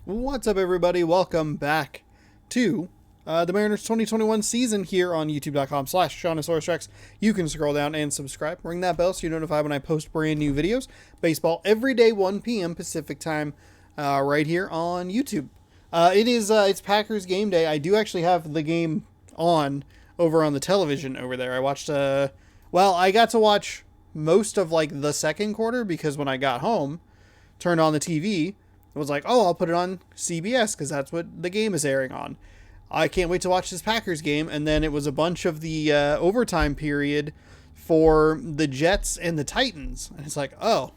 What's up, everybody? Welcome back to the Mariners 2021 season here on youtube.com/SeanOsaurusRex. You can scroll down and subscribe. Ring that bell so you're notified when I post brand new videos. Baseball every day, 1 p.m. Pacific time, right here on YouTube. It's Packers game day. I do actually have the game on over on the television over there. I watched, I got to watch most of like the second quarter because when I got home, turned on the TV, it was like, oh, I'll put it on CBS because that's what the game is airing on. I can't wait to watch this Packers game. And then it was a bunch of the overtime period for the Jets and the Titans. And it's like, oh,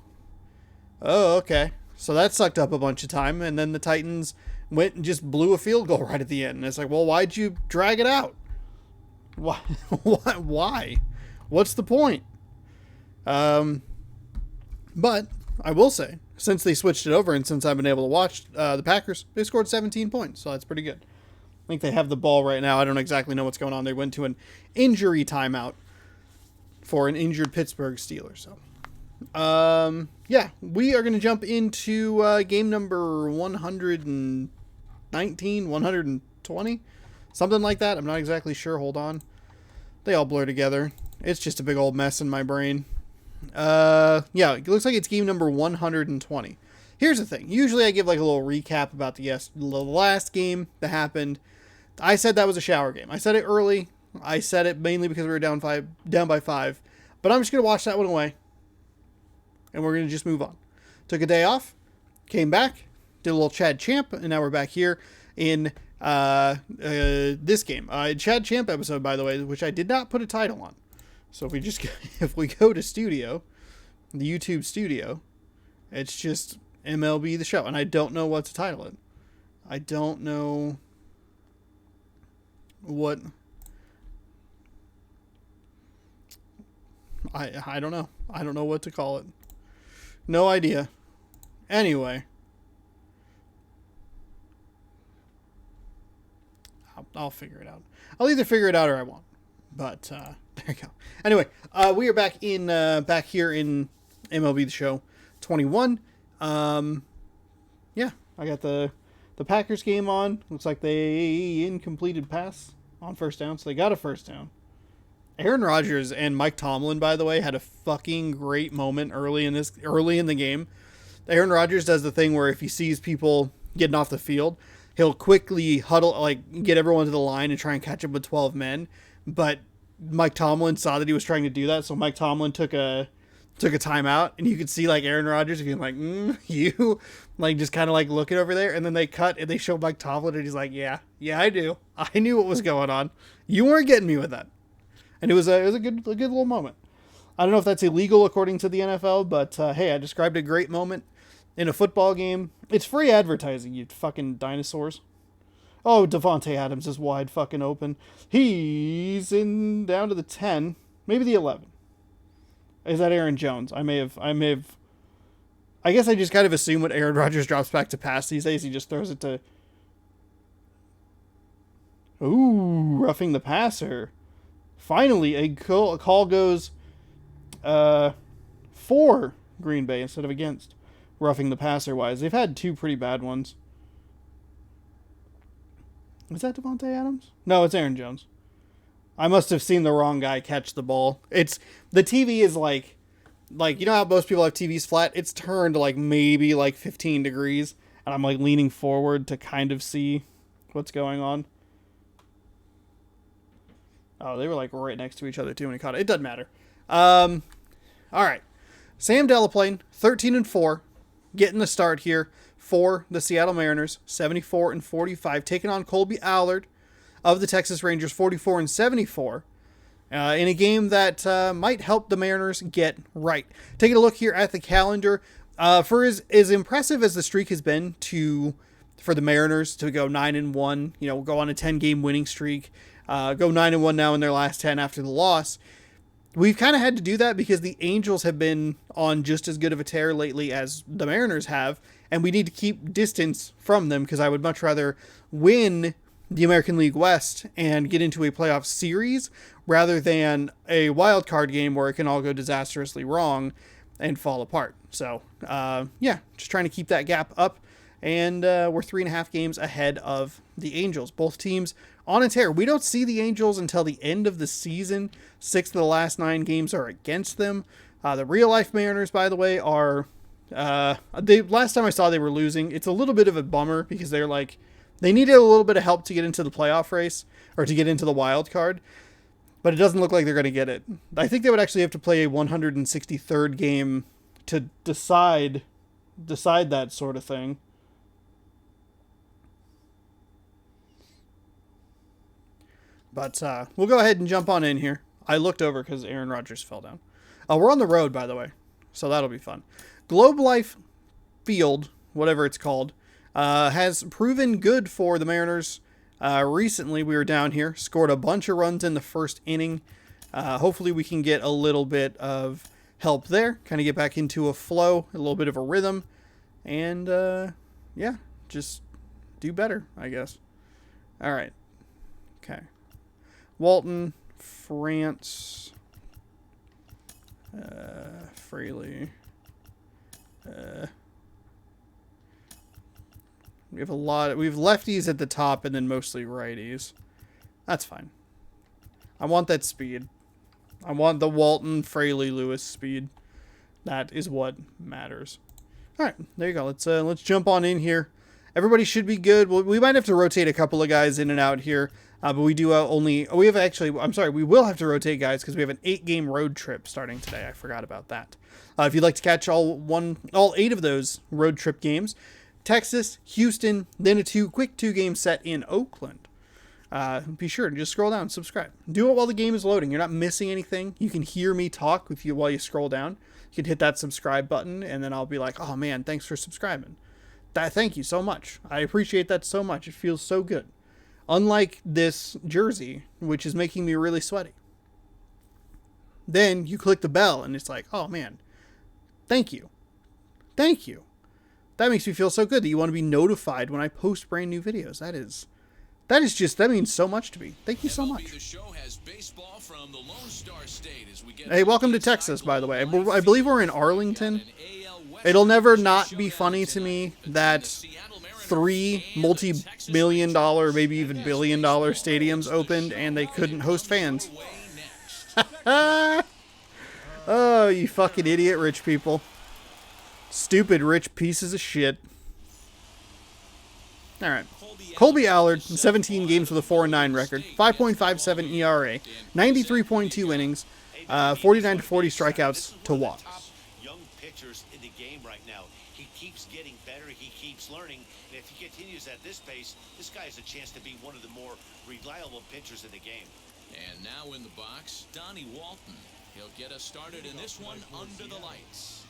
okay. So that sucked up a bunch of time. And then the Titans went and just blew a field goal right at the end. And it's like, well, why'd you drag it out? Why? Why? What's the point? But I will say, since they switched it over and since I've been able to watch the Packers, they scored 17 points, so that's pretty good. I think they have the ball right now. I don't exactly know what's going on. They went to an injury timeout for an injured Pittsburgh Steelers. So, we are going to jump into game number 119, 120, something like that. I'm not exactly sure. Hold on. They all blur together. It's just a big old mess in my brain. It looks like it's game number 120. Here's the thing. Usually I give like a little recap about the last game that happened. I said that was a shower game. I said it early. I said it mainly because we were down by 5. But I'm just going to wash that one away. And we're going to just move on. Took a day off. Came back. Did a little Chad Champ. And now we're back here in this game. Chad Champ episode, by the way, which I did not put a title on. So if we go to studio, the YouTube studio, it's just MLB The Show. And I don't know what to title it. I don't know what... I don't know. I don't know what to call it. No idea. Anyway. I'll figure it out. I'll either figure it out or I won't. But, there you go. Anyway, we are back here in MLB The Show 21. I got the Packers game on. Looks like they incompleted pass on first down, so they got a first down. Aaron Rodgers and Mike Tomlin, by the way, had a fucking great moment early in the game. Aaron Rodgers does the thing where if he sees people getting off the field, he'll quickly huddle, like get everyone to the line and try and catch up with 12 men. But Mike Tomlin saw that he was trying to do that, so Mike Tomlin took a timeout, and you could see like Aaron Rodgers being like, you, like just kind of like looking over there, and then they cut and they show Mike Tomlin, and he's like, yeah, I do. I knew what was going on. You weren't getting me with that. And it was a good little moment. I don't know if that's illegal according to the NFL, but hey, I described a great moment in a football game. It's free advertising, you fucking dinosaurs. Oh, Davante Adams is wide fucking open. He's down to the 10, maybe the 11. Is that Aaron Jones? I guess I just kind of assume when Aaron Rodgers drops back to pass these days, he just throws it to... Ooh, roughing the passer. Finally, a call goes for Green Bay instead of against. Roughing the passer wise. They've had 2 pretty bad ones. Is that Davante Adams? No, it's Aaron Jones. I must have seen the wrong guy catch the ball. The TV is like you know how most people have TVs flat? It's turned like maybe like 15 degrees, and I'm like leaning forward to kind of see what's going on. Oh, they were like right next to each other too when he caught it. It doesn't matter. All right. Sam Delaplane, 13-4, getting the start here for the Seattle Mariners, 74-45, taking on Colby Allard of the Texas Rangers, 44-74, in a game that might help the Mariners get right. Taking a look here at the calendar, for as impressive as the streak has been for the Mariners to go 9-1, go on a 10-game winning streak, go 9-1 now in their last 10 after the loss. We've kind of had to do that because the Angels have been on just as good of a tear lately as the Mariners have, and we need to keep distance from them because I would much rather win the American League West and get into a playoff series rather than a wild card game where it can all go disastrously wrong and fall apart. So, just trying to keep that gap up And we're 3.5 games ahead of the Angels. Both teams on a tear. We don't see the Angels until the end of the season. 6 of the last 9 games are against them. The real-life Mariners, by the way, are... last time I saw they were losing. It's a little bit of a bummer because they're like... They needed a little bit of help to get into the playoff race, or to get into the wild card. But it doesn't look like they're going to get it. I think they would actually have to play a 163rd game to decide that sort of thing. But we'll go ahead and jump on in here. I looked over because Aaron Rodgers fell down. We're on the road, by the way, so that'll be fun. Globe Life Field, whatever it's called, has proven good for the Mariners. Recently, we were down here, scored a bunch of runs in the first inning. Hopefully, we can get a little bit of help there, kind of get back into a flow, a little bit of a rhythm, and yeah, just do better, I guess. All right. Okay. Walton, France, Fraley. We have lefties at the top and then mostly righties. That's fine. I want that speed. I want the Walton, Fraley, Lewis speed. That is what matters. All right, there you go. Let's jump on in here. Everybody should be good. We might have to rotate a couple of guys in and out here. But we do we will have to rotate guys because we have an 8-game road trip starting today. I forgot about that. If you'd like to catch all 8 of those road trip games, Texas, Houston, then a quick 2-game set in Oakland. Be sure to just scroll down and subscribe. Do it while the game is loading. You're not missing anything. You can hear me talk with you while you scroll down. You can hit that subscribe button, and then I'll be like, oh man, thanks for subscribing. Thank you so much. I appreciate that so much. It feels so good. Unlike this jersey, which is making me really sweaty. Then you click the bell and it's like, oh man, thank you. Thank you. That makes me feel so good that you want to be notified when I post brand new videos. That means so much to me. Thank you so much. Hey, welcome to Texas, by the way. I believe we're in Arlington. It'll never not be funny to me that 3 multi-million-dollar, maybe even billion-dollar stadiums opened and they couldn't host fans. Oh, you fucking idiot rich people. Stupid rich pieces of shit. Alright. Colby Allard, 17 games with a 4-9 record, 5.57 ERA, 93.2 innings, 49 to 40 strikeouts to walks. Young pitchers in the game right now. He keeps getting better. He keeps learning. And if he continues at this pace, this guy has a chance to be one of the more reliable pitchers in the game. And now in the box, Donnie Walton. He'll get us started in this one under the lights.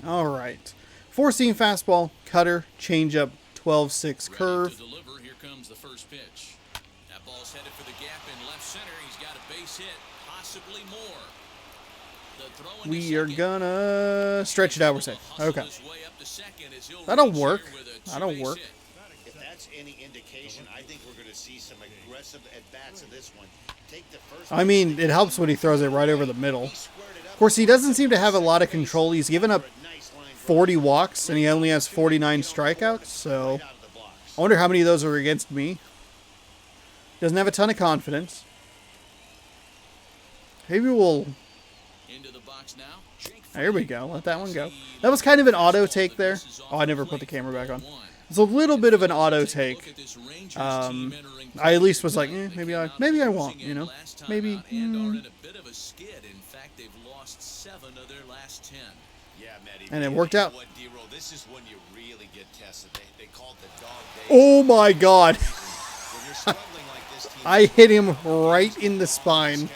All right. 4-seam fastball, cutter, changeup, 12-6 curve. Here comes the first pitch. That ball's headed for the gap in left center. He's got a base hit, possibly more. We are gonna stretch it out, we're saying. Okay. That'll work. That'll work. If that's any indication, I think we're going to see some aggressive at-bats in this one. Take the first. I mean, it helps when he throws it right over the middle. Of course, he doesn't seem to have a lot of control. He's given up 40 walks, and he only has 49 strikeouts, so I wonder how many of those are against me. Doesn't have a ton of confidence. Maybe we'll... There we go. Let that one go. That was kind of an auto take there. Oh, I never put the camera back on. It's a little bit of an auto take. I at least was like, maybe I won't, you know. Maybe. And it worked out. Oh my God. I hit him right in the spine.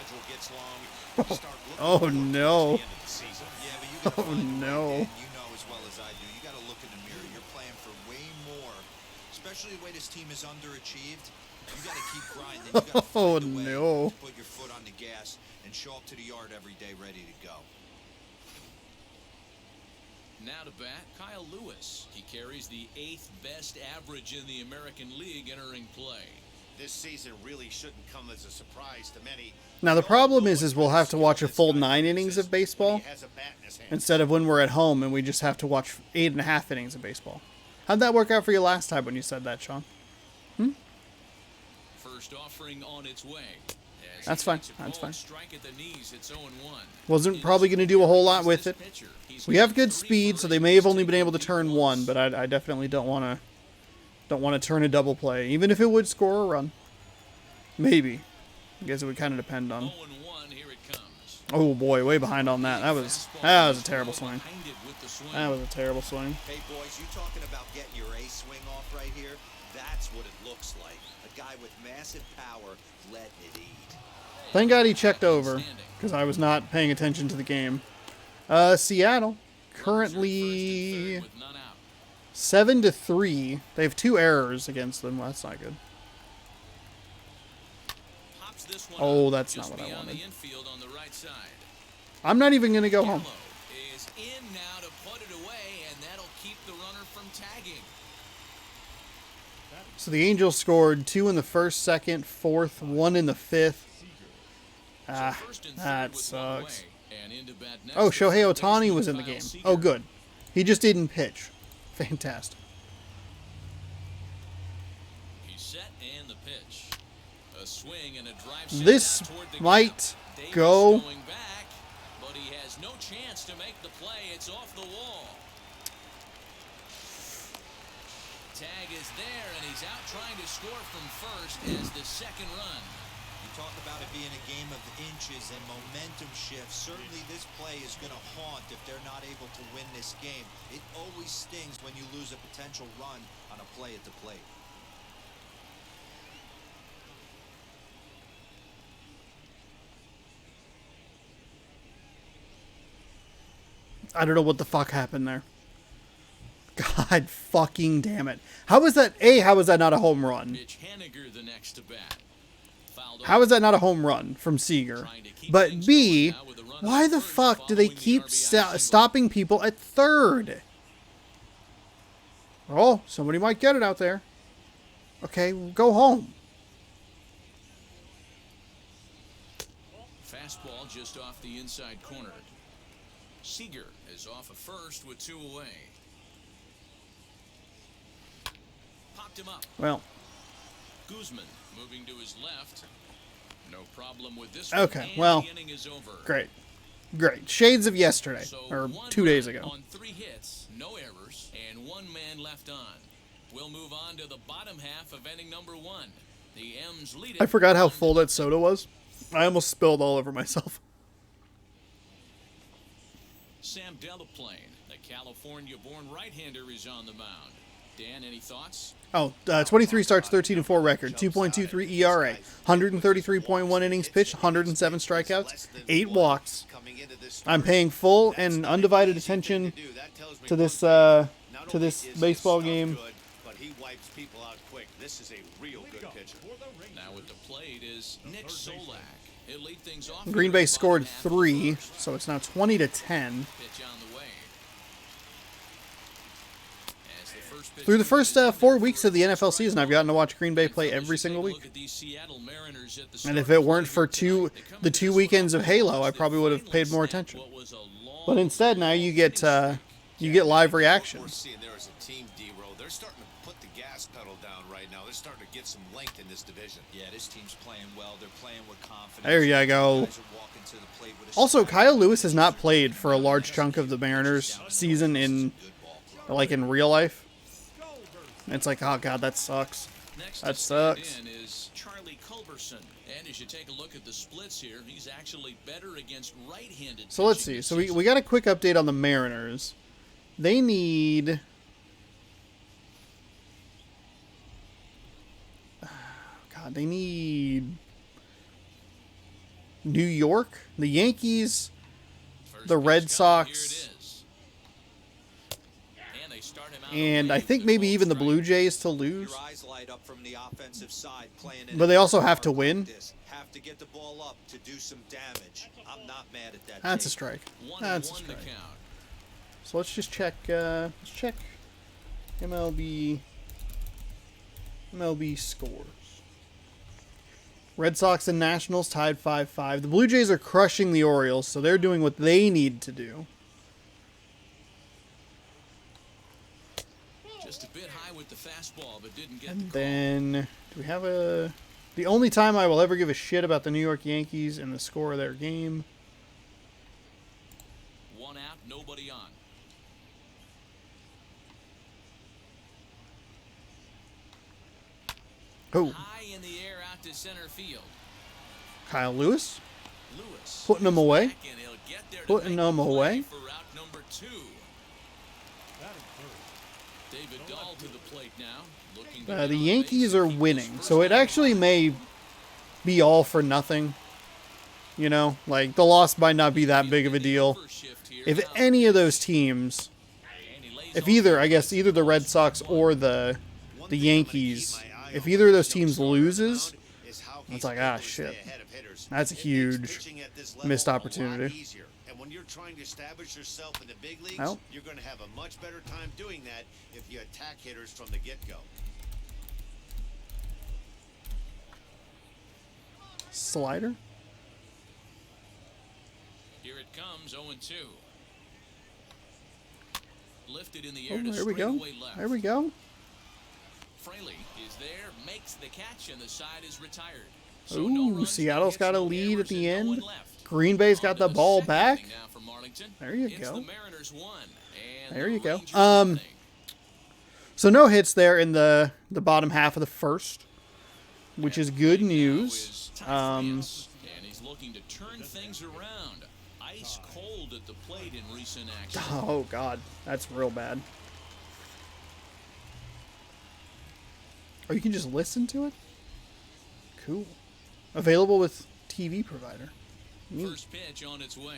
Oh no. Oh no. You know as well as I do. You got to look in the mirror. You're playing for way more, especially the way this team is underachieved. You got to keep grinding. You got to find a way to put your foot on the gas and show up to the yard every day ready to go. Now to bat, Kyle Lewis. He carries the 8th best average in the American League entering play. This season really shouldn't come as a surprise to many. Now the problem is we'll have to watch a full 9 innings of baseball instead of when we're at home and we just have to watch 8.5 innings of baseball. How'd that work out for you last time when you said that, Sean? First offering on its way. That's fine. That's fine. Strike at the knees, it's 0-1. Wasn't probably going to do a whole lot with it. We have good speed, so they may have only been able to turn one, but I definitely don't want to turn a double play, even if it would score a run. Maybe. I guess it would kind of depend on. 0-1, here it comes. Oh boy, way behind on that. That was a terrible swing. That was a terrible swing. Hey boys, you talking about getting your ace swing off right here? That's what it looks like. A guy with massive power letting it eat. Thank God he checked over, because I was not paying attention to the game. Seattle, currently 7-3. They have 2 errors against them. Well, that's not good. Oh, that's not what I wanted. I'm not even going to go home. Is in now to put it away, and that'll keep the runner from tagging. So the Angels scored 2 in the first, second, fourth, 1 in the fifth. Ah, that sucks. Oh, Shohei Ohtani was in the game. Oh, good. He just didn't pitch. Fantastic. He's set and the pitch. A swing and a drive. This might go. Going back, but he has no chance to make the play. It's off the wall. Tag is there, and he's out trying to score from first as the second run. You talk about it being a game of inches and momentum shifts. Certainly this play is going to haunt if they're not able to win this game. It always stings when you lose a potential run on a play at the plate. I don't know what the fuck happened there. God fucking damn it. How was that? A, how was that not a home run? The next to bat. How is that not a home run from Seager? But B, why the fuck do they keep stopping people at third? Oh, somebody might get it out there. Okay, go home. Fastball just off the inside corner. Seager is off at first with 2 away. Popped him up. Well. Guzman moving to his left. No problem with this. Okay, well, great. Great. Shades of yesterday, or 2 days ago. On 3 hits, no errors, and 1 man left on. We'll move on to the bottom half of inning number 1. The M's lead it. I forgot how full that soda was. I almost spilled all over myself. Sam Delaplane, the California-born right-hander, is on the mound. Dan, any thoughts? Oh, 23 starts, 13-4 record, 2.23 ERA, 133.1 innings pitched, 107 strikeouts, 8 walks. I'm paying full and undivided attention to this baseball game. But he wipes people out quick. This is a real good pitcher. Now at the plate is Nick Solak. He'll lead things off. Green Bay scored 3, so it's now 20-10. Pitch on the way. Through the first 4 weeks of the NFL season, I've gotten to watch Green Bay play every single week. And if it weren't for the 2 weekends of Halo, I probably would have paid more attention. But instead, now you get live reactions. There is a team, D-Row. They're starting to put the gas pedal down right now. They're starting to get some length in this division. Yeah, this team's playing well. They're playing with confidence. There you go. Also, Kyle Lewis has not played for a large chunk of the Mariners season in real life. It's like, oh god, that sucks. That sucks. Is Charlie Culberson. And as you take a look at the splits here, he's actually better against right-handed. So let's see. So we got a quick update on the Mariners. They need they need New York, the Yankees, the Red Sox, and I think maybe even the Blue Jays to lose. But they also have to win. Have to get the ball up to do some damage. I'm not mad at that. That's a strike. That's a strike. So let's just check. Let's check MLB scores. Red Sox and Nationals tied 5-5. The Blue Jays are crushing the Orioles, so they're doing what they need to do. Just a bit high with the fastball, but didn't get And the call. then, do we have a... The only time I will ever give a shit about the New York Yankees and the score of their game. One out, nobody on. Oh, High in the air out to center field. Kyle Lewis Lewis putting them away. back and he'll get there to Putting make them the play away. for route number 2. David Dahl to the plate now. Looking to get The on Yankees base are and keep winning, this so it first man actually alive. may be all for nothing. You know, like the loss might not be that big of a deal. If any of those teams, if either, I guess either the Red Sox or the Yankees, if either of those teams loses, it's like, ah, shit. That's a huge missed opportunity. And when you're trying to establish yourself in the big leagues, Well. you're going to have a much better time doing that if you attack hitters from the get-go. Slider. Here it comes, 0-2. Lifted in the air Oh, to there we go. straightaway left. There we go. Fraley is there, makes the catch, and the side is retired. So no Ooh, runs, Seattle's no got a hits, no lead at errors, the and no end. one left. Green Bay's On got to the ball second back. inning now for Marlington. There you It's go. the Mariners 1 and There the you go. Rangers nothing. So no hits there in the bottom half of the first, which is good Right now news. is Ty France, and he's looking to turn things around. Ice cold at the plate in recent action. Oh, God. That's real bad. Or you can just listen to it? Cool. Available with TV provider. Neat. First pitch on its way.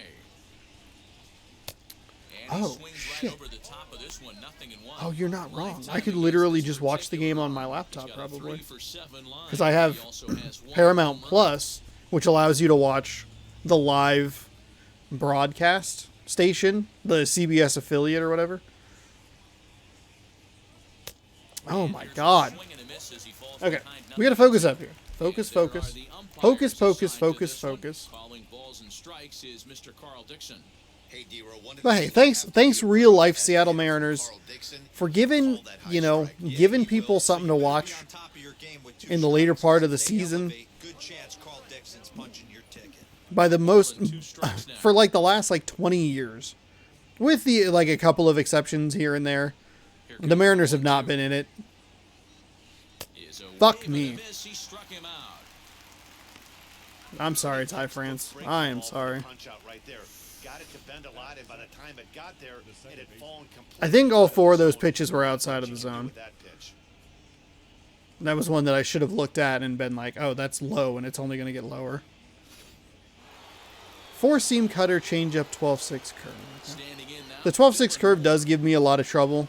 And he Oh, swings shit. right over the top of this one, 0-1. Oh, you're not wrong. Lifetime I could against literally this just watch the game particular on my arm. laptop, He's got a probably. 3-for-7 line. Because I have He also has one Paramount home run. Plus, which allows you to watch the live broadcast station, the CBS affiliate or whatever. Oh, my God. Swing and a miss as he falls Okay, behind we gotta 0-2. focus up here. Focus, And there focus. are the umpires Focus, focus, assigned to focus, this one. focus. Calling balls and strikes is Mr. Carl Dixon. Hey, D-Row, one of But the hey, things thanks you real life have to Seattle do Mariners Carl Dixon, for giving, call that high you know, strike. Yeah, giving he people will. something So to you better watch be on top of your game with two in the later strikes. part of the Stay season. elevate. Good chance Carl Dixon's punching your ticket. by the most, Two strikes now. for like the last like 20 years. With the, like a couple of exceptions here and there. Here The comes Mariners have 0-2. not been in it. Is a Fuck wave and a me. miss. He struck him out. I'm sorry, Ty France. I am sorry. Punch out right there. Got it to bend a lot, and by the time it got there, it had fallen completely. I think all four of those So pitches were outside of the what you can do zone. with that pitch. That was one that I should have looked at and been like, oh, that's low, and it's only going to get lower. 4-seam cutter, changeup, 12-6 curve. Standing in now. The 12-6 curve does give me a lot of trouble.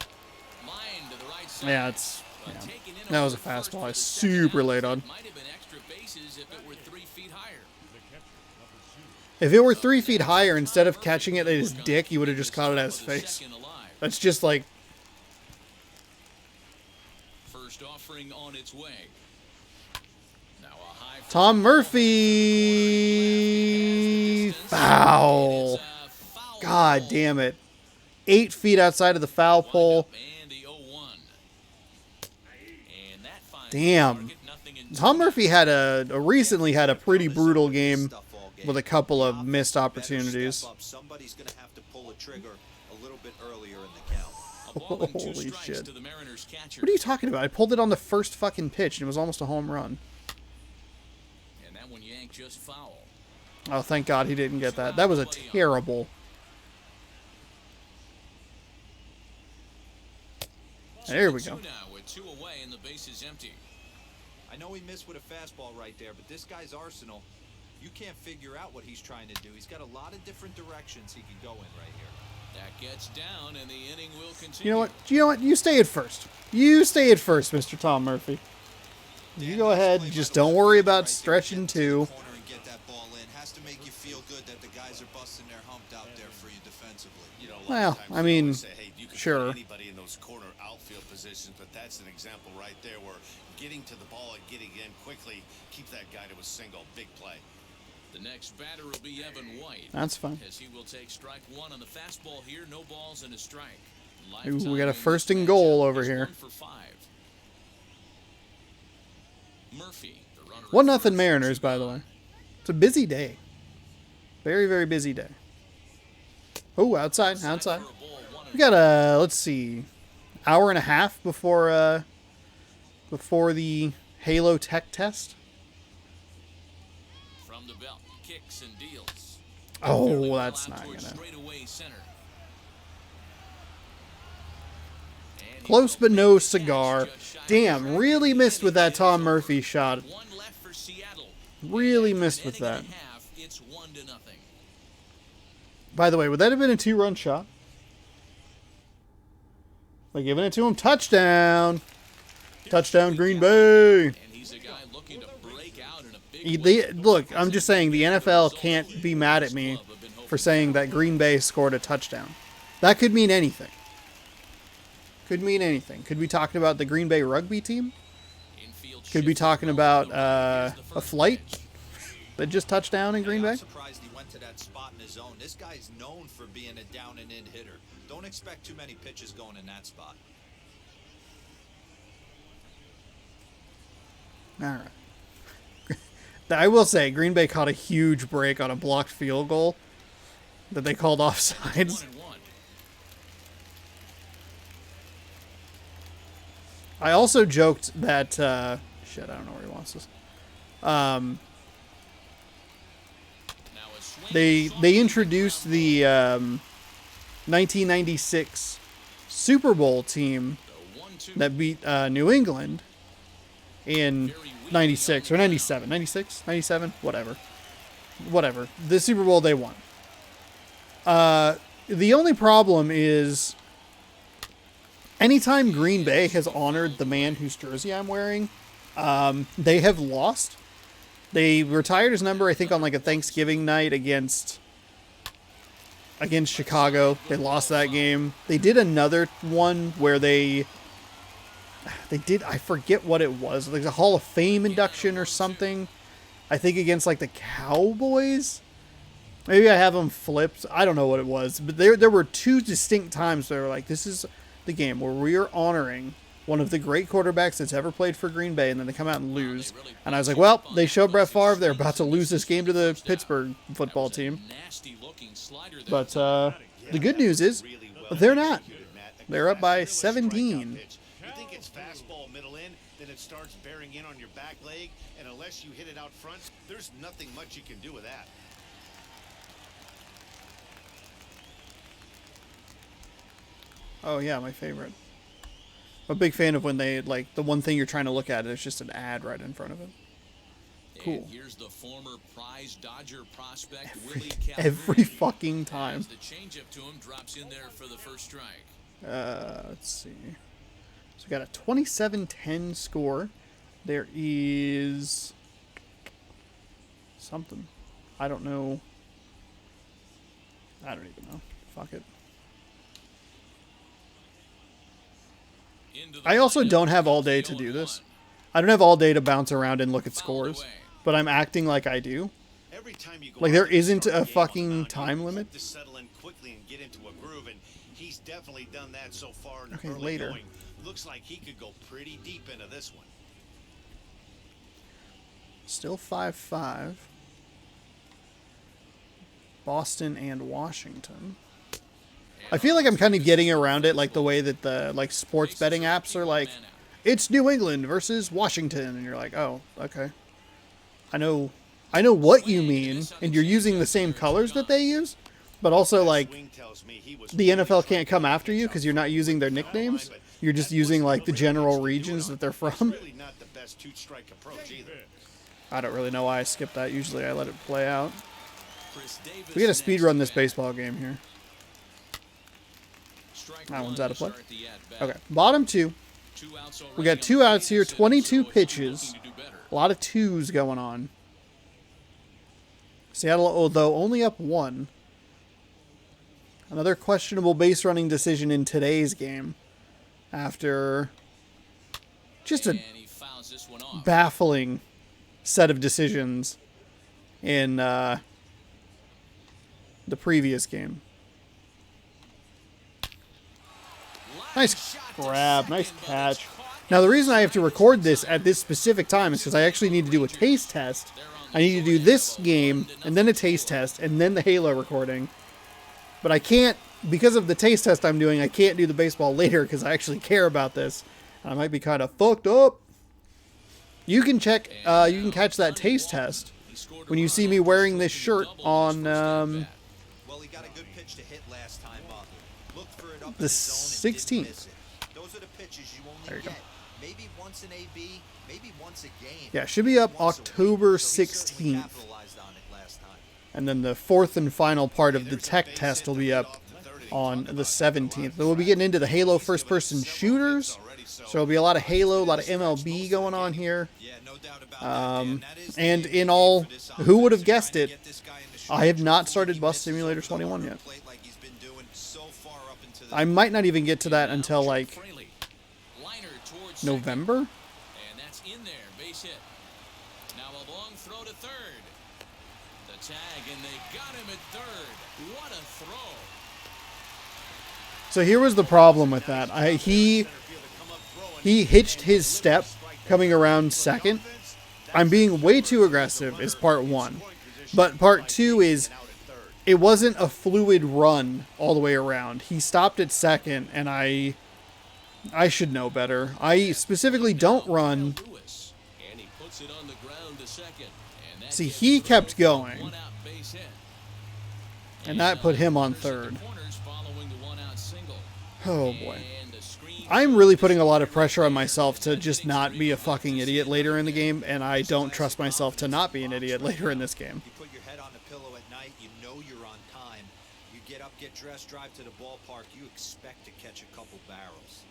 Line to the right side. Yeah, it's... But Yeah. taken in That over was a the first fastball. for I the second super out. late on. It might have been extra bases if it were 3 feet higher. If it were 3 feet higher, instead of catching it at his dick, he would have just caught it at his face. Second alive. That's just like... First offering on its way. Now a high Tom Murphy... Foul. God damn it. 8 feet outside of the foul pole. Damn. Tom Murphy had recently had a pretty brutal game with a couple of missed opportunities. Somebody's going to have to pull a trigger a little bit earlier in the count. Holy shit. What are you talking about? I pulled it on the first fucking pitch and it was almost a home run. And that one yanked just foul. Oh, thank God he didn't get that. That was a terrible... There we go. Now with 2 away and the base is empty. I know he missed with a fastball right there, but this guy's arsenal, you can't figure out what he's trying to do. He's got a lot of different directions he can go in right here. That gets down and the inning will continue. You know what? You stay at first. You stay at first, Mr. Tom Murphy. You go ahead. Just don't worry about stretching two. Corner and get that ball in. Has to make you feel good that the guys are busting their hump out there for you defensively. You know, a lot of Well, times I they mean, always say, hey, you can Sure. Anybody in those corner outfield positions, but that's an example right there where getting to the ball and getting in quickly keep that guy to a single. Big play. The next batter will be Evan White. That's fine. As he will take strike one on the fastball here. No balls and a strike. Ooh, we got a first and goal over here. 1-for-5. Murphy, the runner. 1-0 Mariners, by the way. It's a busy day. Very, very busy day. Oh, outside. We got a, let's see, hour and a half before the Halo Tech test. From the belt, kicks and deals. Oh, that's not gonna. Close but no cigar. Damn, really missed with that Tom Murphy shot. Really missed with that. It's 1-0. By the way, would that have been a 2-run shot? Like giving it to him. Touchdown. Touchdown Green Bay. And he's a guy looking to break out in a big Look, I'm just saying the NFL can't be mad at me for saying that Green Bay scored a touchdown. That could mean anything. Could mean anything. Could be talking about the Green Bay rugby team. Could be talking about a flight that just touched down in Green Bay. I'm surprised he went to that spot in his zone. This guy's known for being a down and in hitter. Don't expect too many pitches going in that spot. All right. I will say, Green Bay caught a huge break on a blocked field goal that they called offsides. 1-1. I also joked that shit. I don't know where he wants this. They introduced the 1996 Super Bowl team that beat New England in 96 or 97, 96, 97, whatever. The Super Bowl they won. The only problem is anytime Green Bay has honored the man whose jersey I'm wearing, they have lost. They retired his number, I think, on like a Thanksgiving night against Chicago. They lost that game. They did another one where they did, I forget what it was, like a Hall of Fame induction or something. I think against like the Cowboys. Maybe I have them flipped. I don't know what it was, but there were two distinct times where they were like, this is the game where we are honoring one of the great quarterbacks that's ever played for Green Bay, and then they come out and lose. And I was like, well, they showed Brett Favre they're about to lose this game to the Pittsburgh football team. But the good news is they're not. They're up by 17. You think it's fastball middle in, then it starts bearing in on your back leg, and unless you hit it out front, there's nothing much you can do with that. Oh yeah, my favorite. I'm a big fan of when they, like, the one thing you're trying to look at is just an ad right in front of it. Cool. And here's the former prize Dodger prospect Every fucking time. The changeup to him drops in there for the first strike. Let's see. So we got a 27-10 score. There is something. I don't know. I don't even know. Fuck it. I also don't have all day to do this. I don't have all day to bounce around and look at scores, but I'm acting like I do. Like there isn't a fucking time limit. To settle in quickly and get into a groove, and he's definitely done that so far in Okay, early later. going. Looks like he could go pretty deep into this one. Still 5-5. Boston and Washington. I feel like I'm kind of getting around it like the way that the like sports betting apps are like, it's New England versus Washington, and you're like, oh, okay. I know what you mean, and you're using the same colors that they use, but also like the NFL can't come after you because you're not using their nicknames. You're just using like the general regions that they're from. I don't really know why I skipped that. Usually I let it play out. We gotta speed run this baseball game here. That one's out of play. Okay, bottom two. We got 2 outs here, 22 pitches. A lot of twos going on. Seattle, although only up 1. Another questionable base running decision in today's game. After just a And he fouls this one off. baffling set of decisions in the previous game. Nice grab, nice catch. Now the reason I have to record this at this specific time is because I actually need to do a taste test. I need to do this game, and then a taste test, and then the Halo recording. But I can't, because of the taste test I'm doing, I can't do the baseball later because I actually care about this. I might be kind of fucked up. You can check, you can catch that taste test when you see me wearing this shirt on Well, he got a good pitch to hit last time up. Looked for it up the in zone and didn't 16th. miss it. Those are the pitches you There only you go. get. Maybe once an AB, maybe once a game. Yeah, it should be up once a week. October So he certainly 16th. capitalized on it last time. And then the fourth and final part of the tech test will be up on the 17th. But we'll be getting into the Halo first-person shooters. So there'll be a lot of Halo, a lot of MLB going on here. Yeah, no doubt about that, Dan. That is the And MVP in all, for this who would have offense, guessed trying it? to get this guy in the I have shooting not before started he Bus misses Simulator or 21 on the yet. plate like he's been doing so far up into the I might not even get to that until like Fraley. Liner towards second. November. And that's in there, base hit. Now a long throw to third. The tag, and they got him at third. What a throw. So here was the problem with that. He hitched his step coming around second. I'm being way too aggressive is part one. But part two is it wasn't a fluid run all the way around. He stopped at second, and I should know better. I specifically don't run. Lewis. And he puts it on the ground to second. And that See, gets he through kept for going. one out base hit. And that put him on runners at the third. corners following the one-out single. Oh boy. And the screen I'm really putting a lot of pressure on myself to just not be a fucking idiot later in the game, and I don't trust myself to not be an idiot later in this game. You put your head on the pillow at night, you know you're on time. You get up, get dressed, drive to the ballpark, you expect to catch a couple barrels.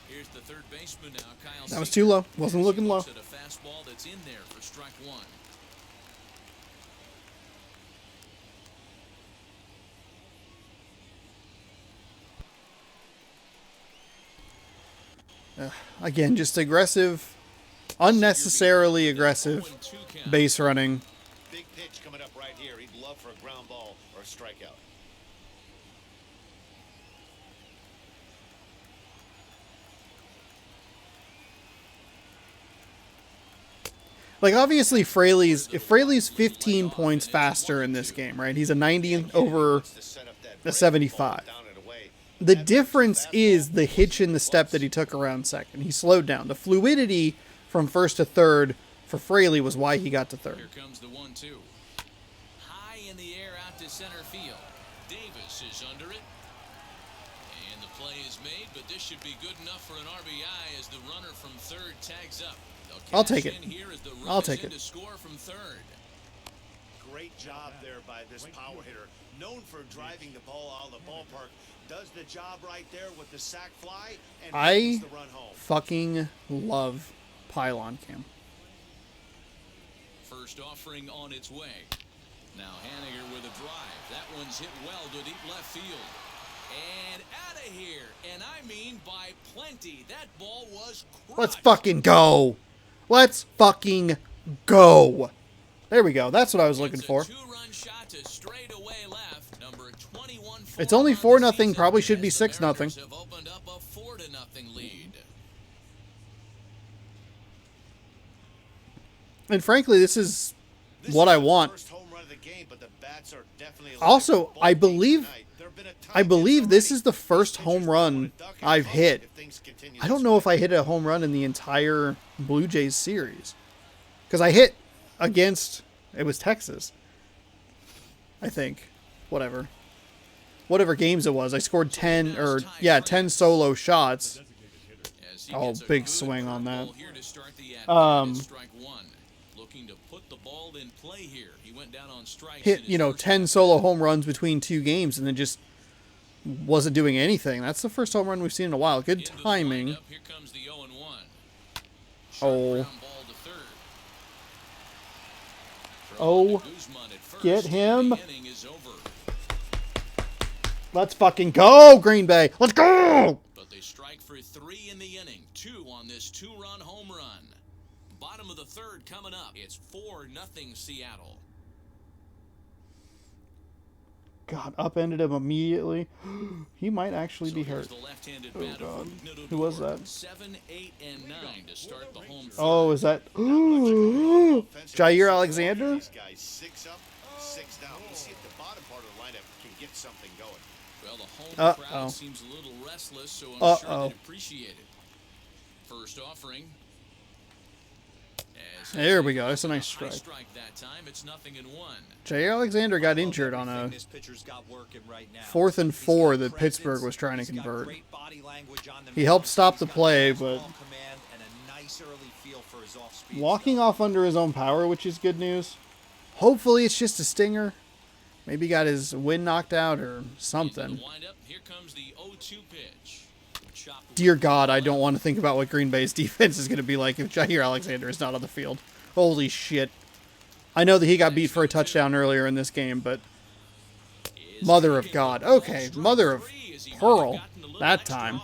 Here's the third baseman now, Kyle. That was too low. Wasn't looking low. At a fastball that's in there for strike one. Again, just aggressive, unnecessarily aggressive 0-2 count. base running. Big pitch coming up right here. He'd love for a ground ball or a strikeout. Like, obviously, Fraley's 15 points faster in this game, right? He's a 90 over To set up that a break, 75. down and away. The difference is the hitch in the step that he took around second. He slowed down. The fluidity from first to third for Fraley was why he got to third. Here comes the 1-2. High in the air out to center field. Davis is under it. And the play is made, but this should be good enough for an RBI as the runner from third tags up. They'll I'll cash take it. in here as the run I'll is take in it. to score from third. Great job there by this power hitter. Known for driving the ball out of the ballpark. Does the job right there with the sac fly and I brings the run home. fucking love Pylon Cam. First offering on its way. Now Haniger with a drive. That one's hit well to deep left field. And out of here. And I mean by plenty. That ball was crushed. Let's fucking go. Let's fucking go. There we go. That's what I was looking It's a for. two-run shot to straightaway left. Number 21 It's only for 4-0. the season, Probably should be as the 6-0. Mariners have opened up a 4-0 lead. And frankly, this is what I want. First home run of the game, but the bats are definitely Also, electric. I Ball game believe tonight. There have been a ton I of believe hits this already. is the first Pitchers home going run to duck and I've cover hit. if things continue I don't this know way. if I hit a home run in the entire Blue Jays series. Because I hit against, it was Texas. I think. Whatever games it was. I scored 10 solo shots. As he Oh, gets a big good swing on that. curveball here to start the at-bat at strike one. Looking to put the ball in play here. He went down on strikes Hit, in his first 10 solo home runs between 2 games and then just wasn't doing anything. That's the first home run we've seen in a while. Good Into the timing. lineup, here comes the 0-1. Sharp Oh. ground ball to third. Oh, Guzman at first. get him. The inning is over. Let's fucking go, Green Bay. Let's go. But they strike for 3 in the inning. 2 on this 2-run home run. Bottom of the third coming up. It's 4-0 Seattle. God, upended him immediately. He might actually be hurt. The left-handed Oh, batter God. for Ronald Who was Guzman. that? 7, 8, and 9 to start the home third. Oh, is that Jair Alexander? These guys 6 up, 6 down. We'll see if the bottom part of the lineup can get something going. Well, the home Uh-oh. crowd seems a little restless, so I'm sure they'd appreciate it. First offering. There we go. That's a nice strike. That time. It's 0-1. Jair Alexander got injured on a This pitcher's got working right now. 4th and He's 4 got that presence, Pittsburgh was trying to he's got convert. great body language on the He mound, helped stop he's the got play, fastball but command and a nice early feel for his off-speed walking stuff. off under his own power, which is good news. Hopefully it's just a stinger. Maybe got his wind knocked out or Into something. the windup. Here comes the 0-2 pitch. Chop Dear God, I don't want to think about what Green Bay's defense is going to be like if Jair Alexander is not on the field. Holy shit. I know that he got beat for a touchdown earlier in this game, but mother of God. Okay, mother of pearl that time.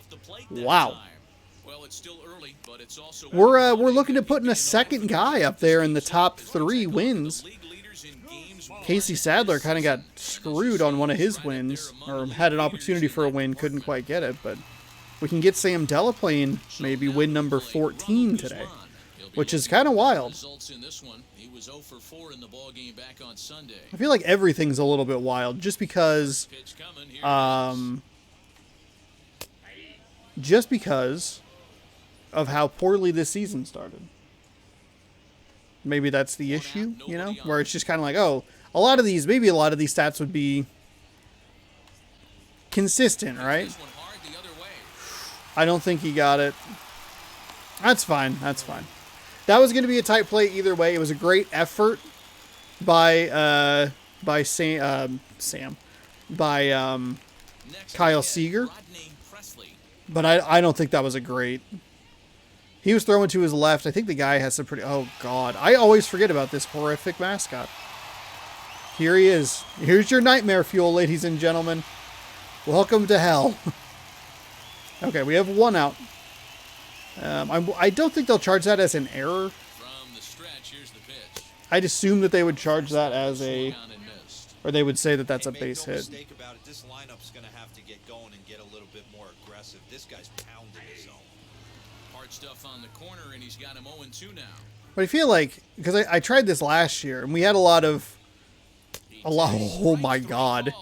Wow. Well, it's still early, but it's also We're looking to put in a second guy up there in the top 3 wins. Casey Sadler kind of got screwed on one of his wins, or had an opportunity for a win, couldn't quite get it, but we can get Sam Delaplane maybe win number 14 today, which is kind of wild. Results in this one. He was 0 for 4 in the ball game back on Sunday. I feel like everything's a little bit wild just because Pitch coming. Here it of how poorly this season started. Maybe that's the issue, you know, where it's just kind of like, oh, maybe a lot of these stats would be consistent, right? This one hard the other way. I don't think he got it. That's fine. That's fine. That was going to be a tight play either way. It was a great effort by Sam, Next Kyle again, Seager. Rodney Presley. But I don't think that was a great. He was throwing to his left. I think the guy has some pretty. Oh God, I always forget about this horrific mascot. Here he is. Here's your nightmare fuel, ladies and gentlemen. Welcome to hell. Okay, we have 1 out. I don't think they'll charge that as an error. From the stretch, here's the pitch. I'd assume that they would charge that as a, Swung on and missed. or they would say that that's a Hey, base make no hit. mistake about it, this lineup's going to have to get going and get a little bit more aggressive. This guy's pounding his zone. Hard stuff on the corner, and he's got him 0-2 now. But I feel like, because I tried this last year, and we had a lot. Oh my God,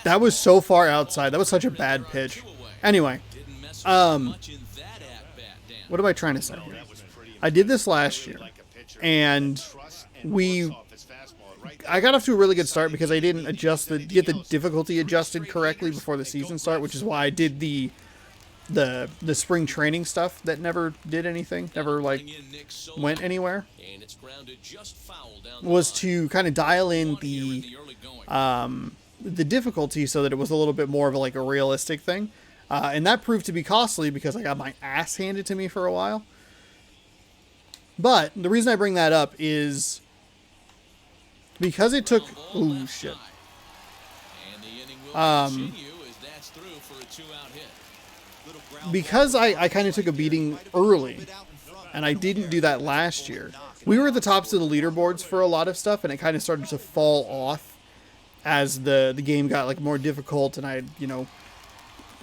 that was so far outside. That was such a bad pitch. Anyway, what am I trying to say here? I did this last year, and I got off to a really good start because I didn't get the difficulty adjusted correctly before the season start, which is why I did the spring training stuff that never did anything, never like went anywhere. Was to kind of dial in the difficulty so that it was a little bit more of a realistic thing. And that proved to be costly because I got my ass handed to me for a while. But the reason I bring that up is because it took... Oh, shit. Because I kind of took a beating early, and I didn't do that last year. We were at the tops of the leaderboards for a lot of stuff, and it kind of started to fall off as the game got more difficult, and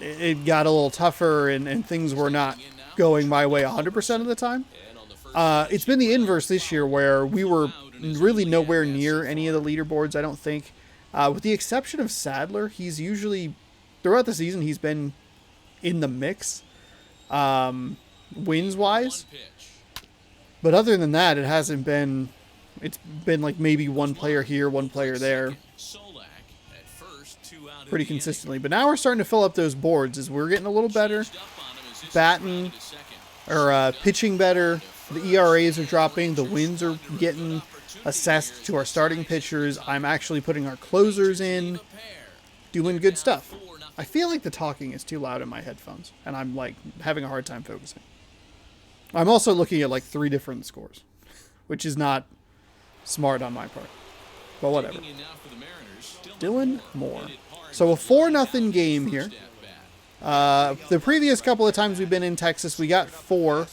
it got a little tougher, and things were not going my way 100% of the time. It's been the inverse this year, where we were really nowhere near any of the leaderboards, I don't think. With the exception of Sadler, he's usually, throughout the season, he's been in the mix, wins-wise. But other than that, it's been maybe one player here, one player there, pretty consistently. But now we're starting to fill up those boards as we're getting a little better, pitching better. The ERAs are dropping. The wins are getting assessed to our starting pitchers. I'm actually putting our closers in, doing good stuff. I feel like the talking is too loud in my headphones, and I'm having a hard time focusing. I'm also looking at 3 different scores, which is not Smart on my part. But whatever. Taking in now for the Mariners, Dylan Moore. So a 4-0 game here. The previous couple of times we've been in Texas, we got 4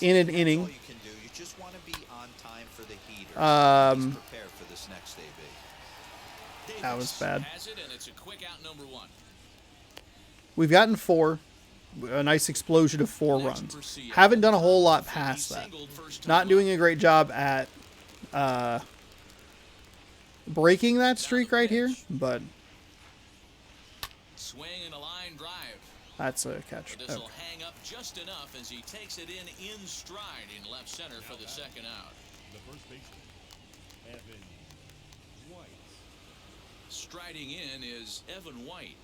in an inning. You can do. You just want to be on time for the heater. Prepare for this next AB. That was bad. has it, and it's a quick out number 1. We've gotten 4. A nice explosion of 4 runs. Haven't done a whole lot past that. Not doing a great job at breaking that streak right here, but Swing and a line drive. that's a catch. This will hang up just enough as he takes it in stride in left center for the second out. The first baseman, Evan White. Striding in is Evan White.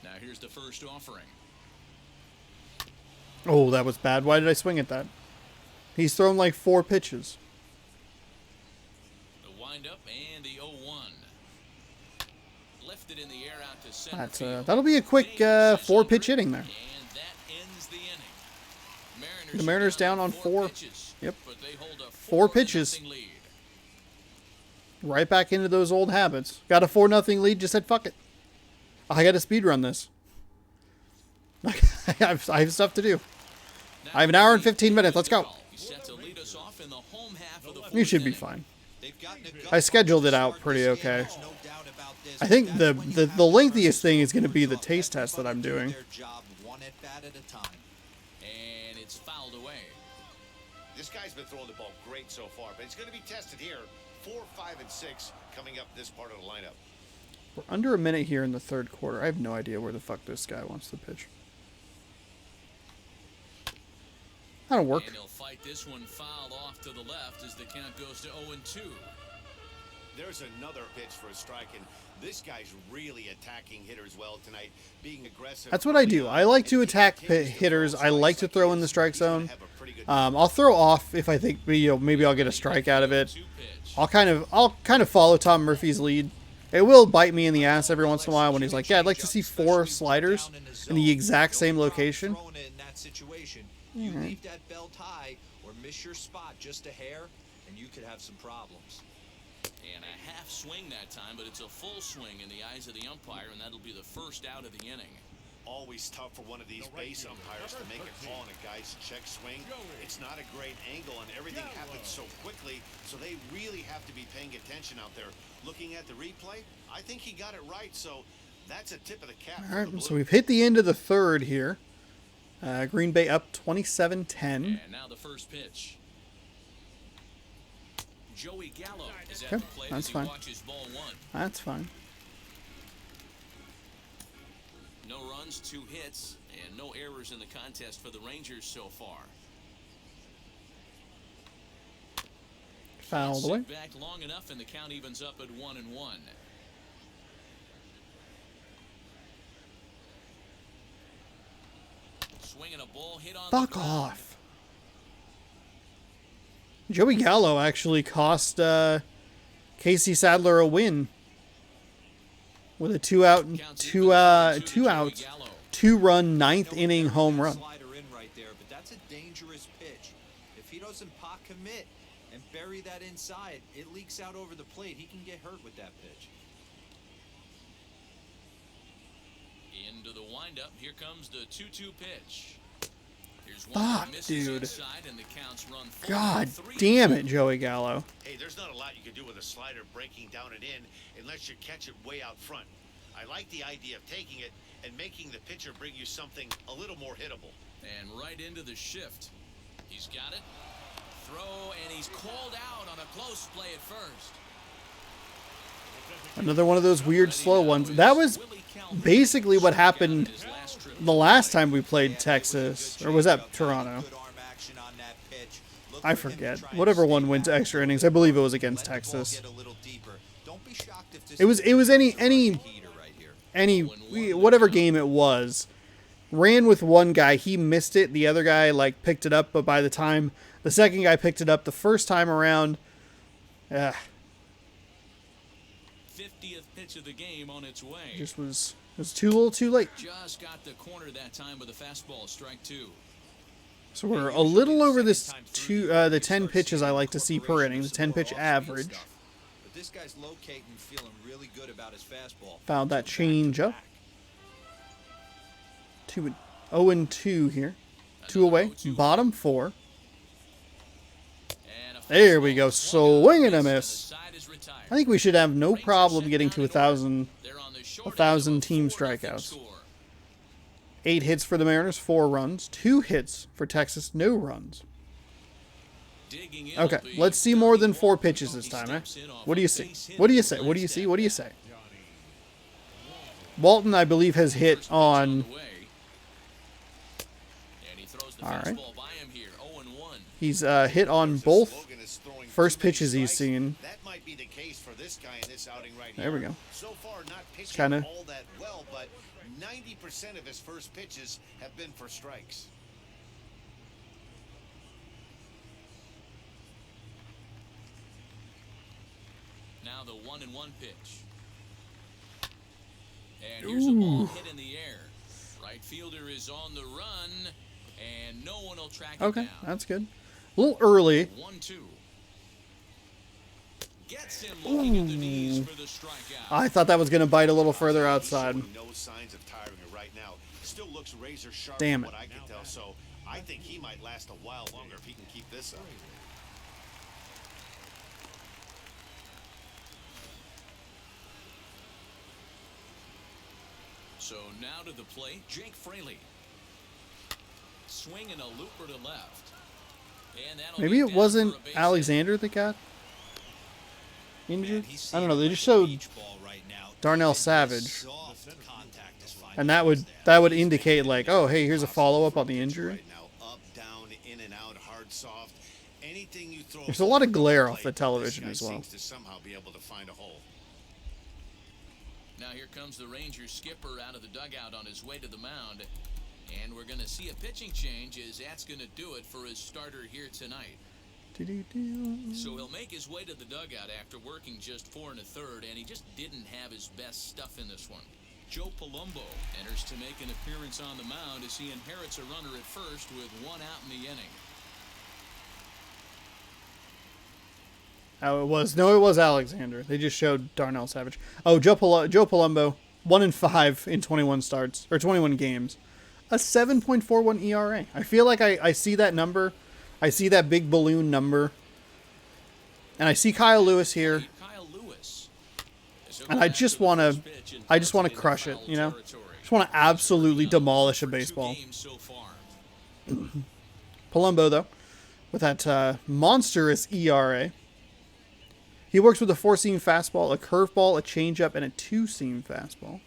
Now here's the first offering. Oh, that was bad. Why did I swing at that? He's thrown like 4 pitches. The windup and the 0-1. Lifted in the air out to center That's field. that'll be a quick 4-pitch inning there. And that ends the inning. The Mariners down on 4. Pitches, Yep. but they hold a 4 pitches. 4-0 lead. Right back into those old habits. Got a 4-0 lead. Just said fuck it. I got to speed run this. I have stuff to do. I have an hour and 15 minutes. Let's go. He's set to lead us off in the home half of the You should be fourth fine. They've gotten a gut I scheduled it to out start pretty this game. okay. There's no doubt about this. I think That's the when you the, have the to lengthiest first thing is going to be the off. taste test that I'm Everybody doing. do their job one at bat at a time. And it's fouled away. This guy's been throwing the ball great so far, but he's going to be tested here. 4, 5, and 6 coming up this part of the lineup. We're under a minute here in the 3rd quarter. I have no idea where the fuck this guy wants to pitch. That'll work. And he'll fight this one fouled off to the left as the count goes to 0-2. There's another pitch for a strike, and this guy's really attacking hitters well tonight, being aggressive. That's what I do. I like to attack hitters. I like to throw in the strike zone. I'll throw off if I think maybe I'll get a strike out of it. I'll kind of follow Tom Murphy's lead. It will bite me in the ass every once in a while when he's like, "Yeah, I'd like to see 4 sliders in the exact same location." Throwing it in that situation. You leave that belt high or miss your spot just a hair, and you could have some problems. And a half swing that time, but it's a full swing in the eyes of the umpire, and that'll be the first out of the inning. Always tough for one of these base umpires to make a call on a guy's check swing. It's not a great angle, and everything happens so quickly, so they really have to be paying attention out there. Looking at the replay, I think he got it right, so that's a tip of the cap. All right, so we've hit the end of the 3rd here. Green Bay up 27-10. And now the first pitch. Joey Gallo is at Okay, the plate that's as he fine. watches ball 1. That's fine. No runs, 2 hits, and no errors in the contest for the Rangers so far. Fouled away. Sit back long enough, and the count evens up at 1-1. Swinging a ball hit on Fuck the ground. off. Joey Gallo actually cost Casey Sadler a win with a 2-run 9th inning home run. Slider in right there, but that's a dangerous pitch. If he doesn't pot commit and bury that inside, it leaks out over the plate. He can get hurt with that pitch. Into the windup. Here comes the 2-2 pitch. Here's one that Fuck, misses dude. inside, and the counts run God 4-3. damn it, Joey Gallo. Hey, there's not a lot you can do with a slider breaking down and in unless you catch it way out front. I like the idea of taking it and making the pitcher bring you something a little more hittable. And right into the shift. He's got it. Throw, and he's called out on a close play at first. Another one of those weird slow ones. That was basically what happened the last time we played Texas. Or was that Toronto? Good arm action on that pitch. Look I for him to forget. try and Whatever one stay wins back. extra innings. I believe it was against Let the ball Texas. get a little deeper. Don't be shocked if this It was any heater right here. whatever game it was. Ran with one guy, he missed it. The other guy picked it up, but by the time the second guy picked it up the first time around, 50th pitch of the game on its way. it was too little, too late. Just got the corner that time with a fastball, strike 2. So we're a little over this the 10 pitches I like to see per inning, the 10 pitch average. But this guy's locating, feeling really good about his fastball. Found that change up. 0-2 here. 2 away. Bottom 4. There we go. Swing and a miss. I think we should have no problem getting to 1,000 team strikeouts. 8 hits for the Mariners, 4 runs. 2 hits for Texas, no runs. Okay, let's see more than 4 pitches this time, eh? What do you see? What do you say? What do you see? What do you say? Walton, I believe, has hit on... Alright. He's hit on both first pitches he's seen. There we go. So far, not pitching Kinda. all that well, but 90% of his first pitches have been for strikes. Now the 1-1 pitch. And here's a ball hit in the air. Right fielder is on the run, and no one will track it Okay, down. that's good. A little early. 1-2. Gets him looking at the knees for the strikeout. I thought that was going to bite a little further outside. No signs of tiring it right now. Still looks razor sharp. Damn from it. what I can tell. So I think he might last a while longer if he can keep this up. So now to the plate, Jake Fraley. Swinging a looper to left. And that'll Maybe be it down wasn't for a base Alexander that got injured? Man, he's I don't know. They seeing just like a showed beach ball right now. Darnell Even Savage. soft contact is fine. And that would indicate like, oh, hey, here's a follow-up on the injury. Right now, up, down, in and out, hard, soft. Anything you throw. There's a lot of glare plate, off the this television guy as well. seems to somehow be able to find a hole. Now here comes the Rangers skipper out of the dugout on his way to the mound. And we're going to see a pitching change as that's going to do it for his starter here tonight. So he'll make his way to the dugout after working just 4 1/3, and he just didn't have his best stuff in this one. Joe Palumbo enters to make an appearance on the mound as he inherits a runner at first with 1 out in the inning. Oh, it was Alexander. They just showed Darnell Savage. Oh, Joe Palumbo, 1-5 in 21 starts or 21 games, a 7.41 ERA. I feel like I see that number, I see that big balloon number, and I see Kyle Lewis here, and I just want to crush it, you know, just want to absolutely demolish a baseball. Palumbo though, with that monstrous ERA. He works with a 4-seam fastball, a curveball, a changeup, and a 2-seam fastball.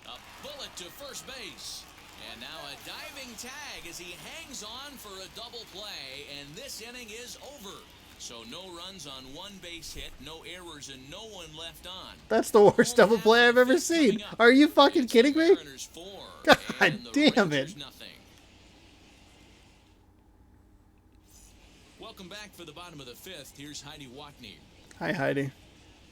A bullet to first base. And now a diving tag as he hangs on for a double play. And this inning is over. So no runs on 1 base hit, no errors, and no one left on. That's the worst double play I've ever seen. Are you fucking kidding me? God damn it. Welcome back for the bottom of the 5th. Here's Heidi Watney. Hi, Heidi.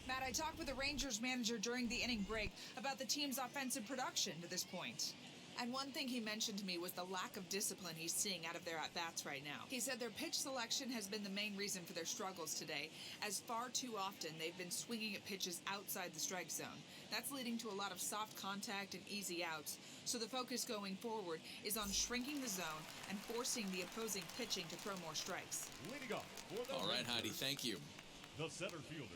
Matt, I talked with the Rangers manager during the inning break about the team's offensive production to this point. And one thing he mentioned to me was the lack of discipline he's seeing out of their at-bats right now. He said their pitch selection has been the main reason for their struggles today, as far too often they've been swinging at pitches outside the strike zone. That's leading to a lot of soft contact and easy outs. So the focus going forward is on shrinking the zone and forcing the opposing pitching to throw more strikes. Leading off for the All right, Rangers, Heidi, thank you. the center fielder,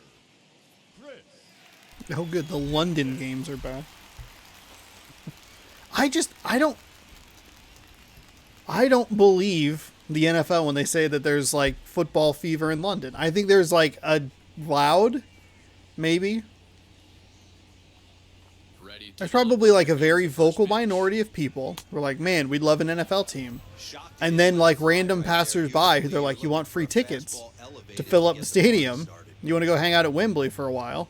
Chris. Oh, good. The London games are back. I don't believe the NFL when they say that there's like football fever in London. I think there's like a loud, maybe. There's probably like a very vocal minority of people who are like, man, we'd love an NFL team. And then like random passersby who they're like, you want free tickets to fill up the stadium? You want to go hang out at Wembley for a while?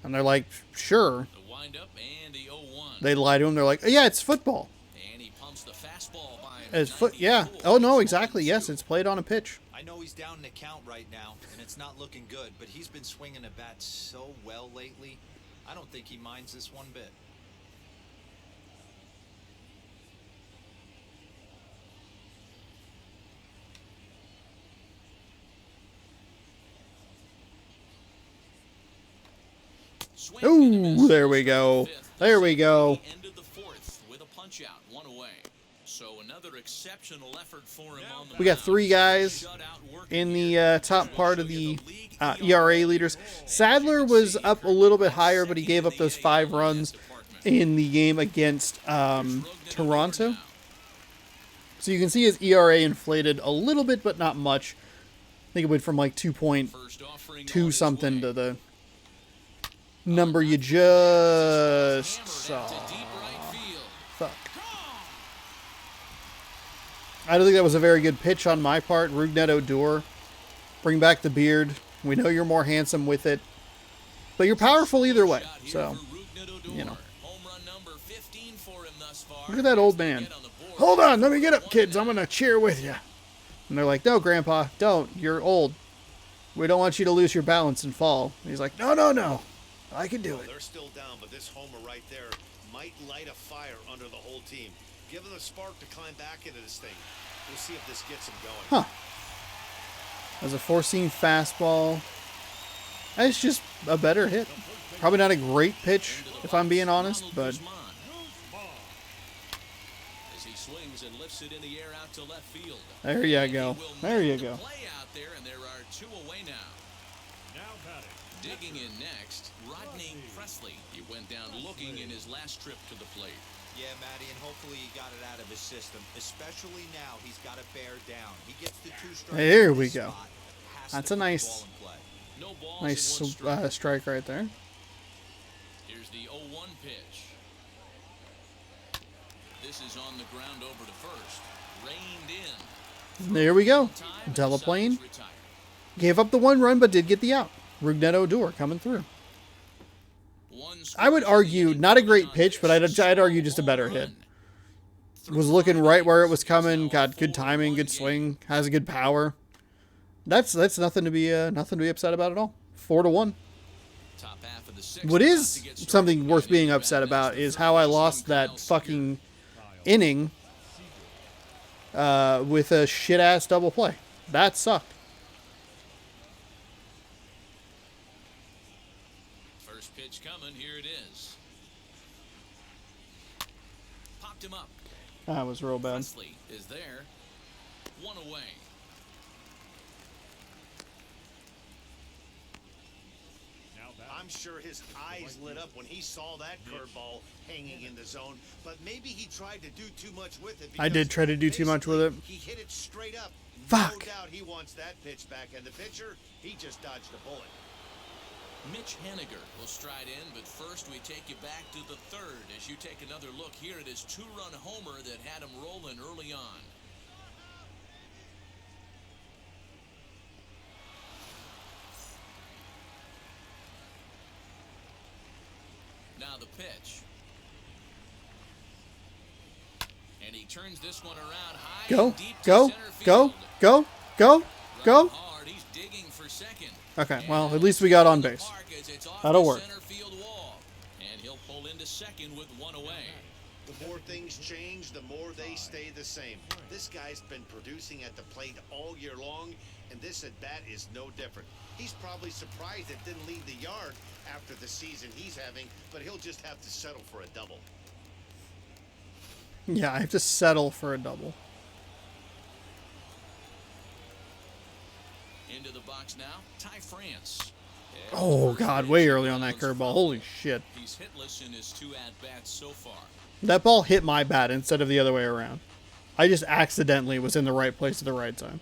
And they're like, sure. The windup and the 0-1. They lie to him. They're like, yeah, it's football. And he pumps the fastball by him. It's yeah. Oh, no, exactly. Yes, it's played on a pitch. I know he's down in a count right now, and it's not looking good, but he's been swinging a bat so well lately. I don't think he minds this one bit. Swing and a Ooh, miss. there we go. There we go. End of the fourth with a punch out, one away. So another exceptional effort for him on the We got mound. 3 guys Shutout work in here. the top part of the ERA leaders. Sadler was up a little bit higher, but he gave up those 5 runs in the game against Toronto. So you can see his ERA inflated a little bit, but not much. I think it went from like 2.2 something to the number you just saw. Fuck. I don't think that was a very good pitch on my part. Rougned Odor. Bring back the beard. We know you're more handsome with it. But you're powerful either way. So, you know. Look at that old man. Hold on, let me get up, kids. I'm going to cheer with you. And they're like, no, Grandpa, don't. You're old. We don't want you to lose your balance and fall. And he's like, no, no, no. I can do it. They're still down, but this homer right there might light a fire under the whole team. Give them a spark to climb back into this thing. We'll see if this gets them going. Huh. As a 4-seam fastball. It's just a better hit. Probably not a great pitch, if I'm being honest, but As he swings and lifts it in the air out to left field. there you go. There you go. Play out there, and there are 2 away now. Now batting. Digging in next, Rodney Fraley. He went down looking in his last trip to the plate. Yeah, Matty, and hopefully he got it out of his system. Especially now, he's got to bear down. He gets the 2 strikes. There in we this go. spot. Has That's to a put the nice- ball in play. No balls Nice and 1 strike. strike right there. Here's the 0-1 pitch. This is on the ground over to first. Reined in. There we go. Time, Delaplane Sutton's retired. gave up the 1 run, but did get the out. Rougned Odor coming through. I would argue not a great pitch, but I'd argue just a better hit. Was looking right where it was coming. Got good timing, good swing, has a good power. That's nothing to be upset about at all. 4-1. Top half of the 6th, What about is to get started. something worth being upset about is how I lost that fucking inning with a shit ass double play. That sucked. First pitch coming. Here it is. Popped him up. That was real bad. Fraley is there. 1 away. Now batting. I'm sure his eyes lit up when he saw that curveball hanging in the zone, but maybe he tried to do too much with it. I did try to do too much with it. He hit it straight up. Fuck. No doubt he wants that pitch back, and the pitcher, he just dodged a bullet. Mitch Haniger will stride in, but first we take you back to the 3rd as you take another look here at his 2-run homer that had him rolling early on. Now the pitch. And he turns this one around high Go, and deep to go, center go, field. go, go, go. Running hard, he's digging for second. Okay, well, at least we got on base. That'll work. Center field wall. And he'll pull into second with 1 away. The more things change, the more they stay the same. This guy's been producing at the plate all year long, and this at-bat is no different. He's probably surprised it didn't leave the yard after the season he's having, but he'll just have to settle for a double. Yeah, I have to settle for a double. Into the box now, Ty France. Oh, God, way early on that curveball. Holy shit. He's hitless in his 2 at-bats so far. That ball hit my bat instead of the other way around. I just accidentally was in the right place at the right time.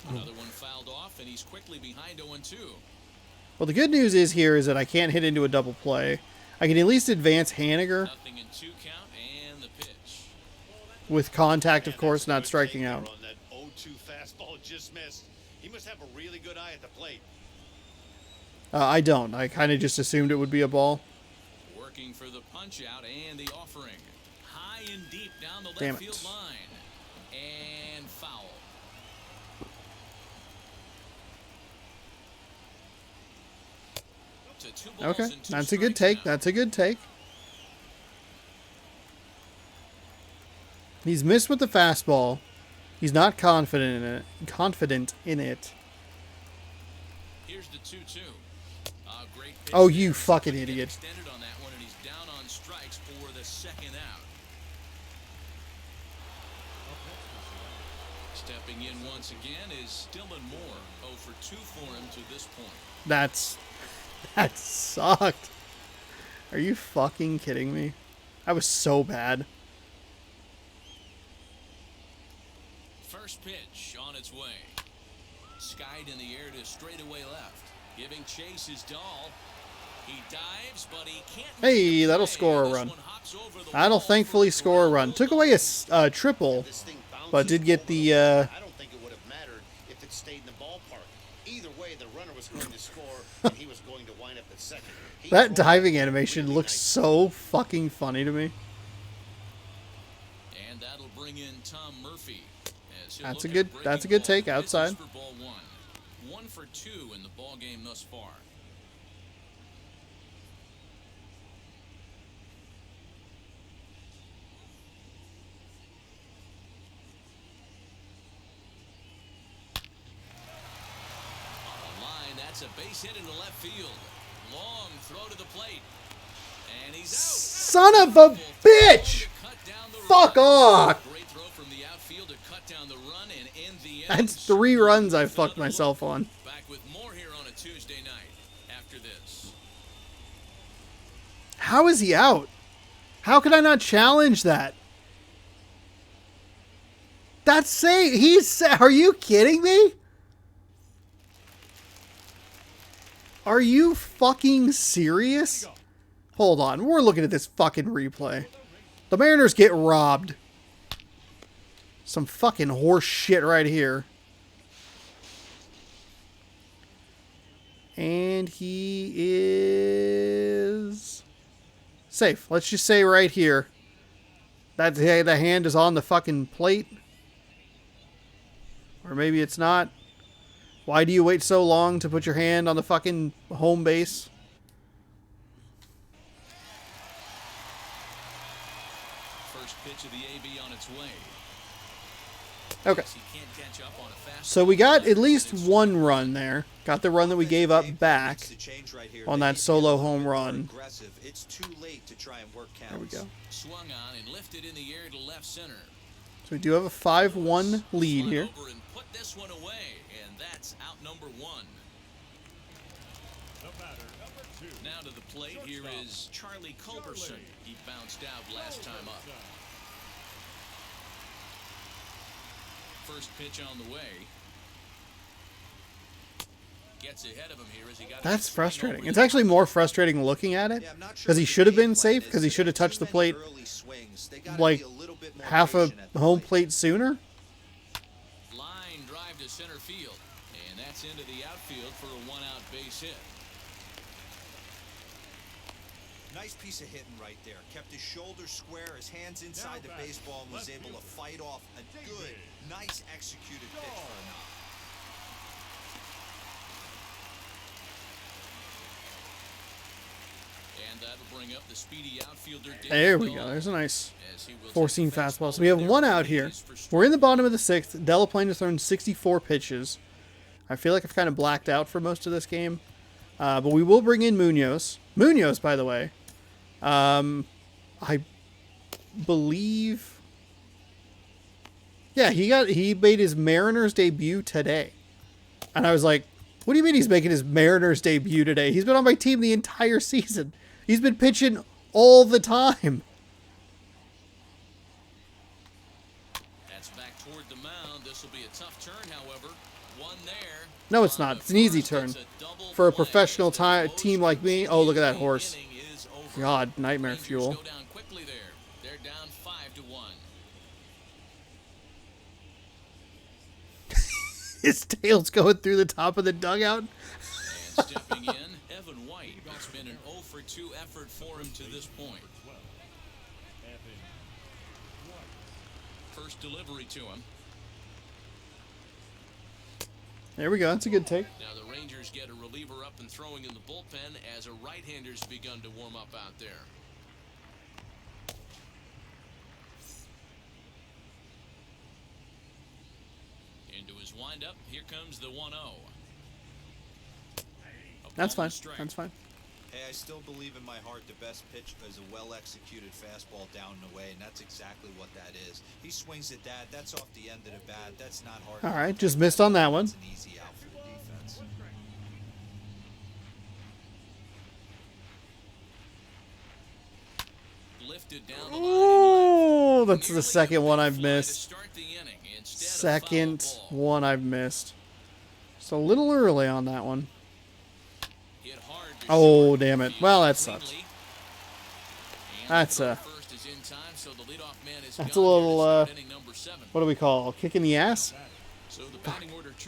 Another one fouled off, and he's quickly behind 0-2. Well, the good news is here is that I can't hit into a double play. I can at least advance Haniger Nothing in 2 count, and the pitch. with contact, of Man, course, that's a not good striking take out. there on that 0-2 fastball just missed. He must have a really good eye at the plate. I don't. I kind of just assumed it would be a ball. Working for the punch out and the offering. High and deep down the Damn left it. field line. And foul. To 2 balls Okay, and 2 that's a good strikes take. now. That's a good take. He's missed with the fastball. He's not confident in it. Here's the 2-2. Great pitch Oh, there. you fucking Couldn't get idiot. extended on that one, and he's down on strikes for the second out. Stepping in once again is Dylan Moore. 0 for 2 for him to this point. That sucked. Are you fucking kidding me? That was so bad. First pitch on its way. Skied in the air to straightaway left. Giving chase is Dahl. He dives, but he can't. Hey, that'll score a run. That'll thankfully score a run. Took away a triple, This thing bounces but did get over the. I don't think it would have mattered if it stayed in the ballpark. Either way, the runner was going to score, and he was going to wind up at second. That diving animation looks so fucking funny to me. And that'll bring in Tom Murphy. As he'll That's look a at good- breaking that's a good ball. take This is outside. for ball 1. 1 for 2 in the ball game thus far. On the line, that's a base hit into left field. Long throw to the plate. And he's out. Son of a bitch! Cut down the Fuck run. off! Great throw from the outfield to cut down the run and end the That's innings. 3 runs I fucked myself on. Back with more here on a Tuesday night after this. How is he out? How could I not challenge that? That's safe. Are you kidding me? Are you fucking serious? Hold on. We're looking at this fucking replay. The Mariners get robbed. Some fucking horse shit right here. And he is safe. Let's just say right here that the hand is on the fucking plate. Or maybe it's not. Why do you wait so long to put your hand on the fucking home base? First pitch of the AB on its way. Okay. He can't catch up on a fast So we got at least one run there. Got the run that we gave up back on that solo home run. It's too late to try and work There we counts. go. swung on and lifted in the air to left center. So we do have a 5-1 lead Slid here. over and put this one away, and that's out number 1. The batter, number 2. Now to the plate, here is Charlie Culberson. He bounced out last time up. First pitch on the way. Gets ahead of him here as he got. That's frustrating. It's actually more frustrating looking at it Yeah, I'm not sure because he what the should have game been plan safe is. because he should have touched the Too plate many early swings. They gotta like be a little bit more half a patient at the home plate. plate sooner. Line drive to center field, and that's into the outfield for a 1-out base hit. Nice piece of hitting right there. Kept his shoulders square, his hands inside the baseball, and was able to fight off a good, nice executed pitch for a knock. And that'll bring up the speedy outfielder. There we go. There's a nice four-seam fastball. So we have one out here. We're in the bottom of the 6th. Delaplane has thrown 64 pitches. I feel like I've kind of blacked out for most of this game. But we will bring in Munoz. Munoz, by the way, I believe... Yeah, he made his Mariners debut today. And I was like, what do you mean he's making his Mariners debut today? He's been on my team the entire season. He's been pitching all the time. That's back toward the mound. This will be a tough turn, however. One there. No, it's not. It's an easy turn. For a professional team like me. Oh, look at that horse. God, nightmare fuel. Go down quickly there. They're down 5-1. His tail's going through the top of the dugout. And stepping in, Evan White. It's been an 0 for 2 effort for him to this point. First delivery to him. There we go. That's a good take. Now the Rangers get a reliever up and throwing in the bullpen as a right-hander's begun to warm up out there. Mariners wind up. Here comes the 1-0. That's fine. That's fine. Hey, I still believe in my heart the best pitch is a well-executed fastball down and away, and that's exactly what that is. He swings at that. That's off the end of the bat. That's not hard. All right, just missed on that one. It's an easy out for the defense. Lifted down the line. Oh, that's the second one I've missed. Second one I've missed. Just a little early on that one. Oh, damn it. Well, that sucks. That's a little, what do we call, kick in the ass?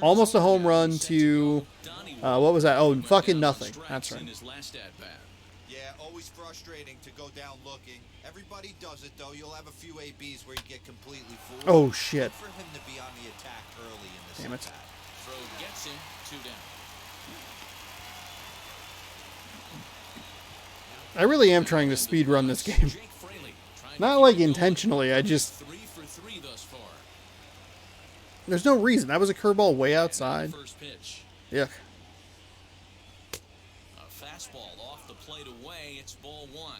Almost a home run to, what was that? Oh, fucking nothing. That's right. Yeah, always frustrating to go down looking. Everybody does it, though. You'll have a few ABs where you get completely fooled. Oh, shit. For him to be on the attack early in this Damn it. at-bat. Throw gets him, 2 down. I really am trying to speed run this game. Not like intentionally, I just... 3 for 3 thus far. There's no reason. That was a curveball way outside. First pitch. Yuck. A fastball off the plate away. It's ball 1.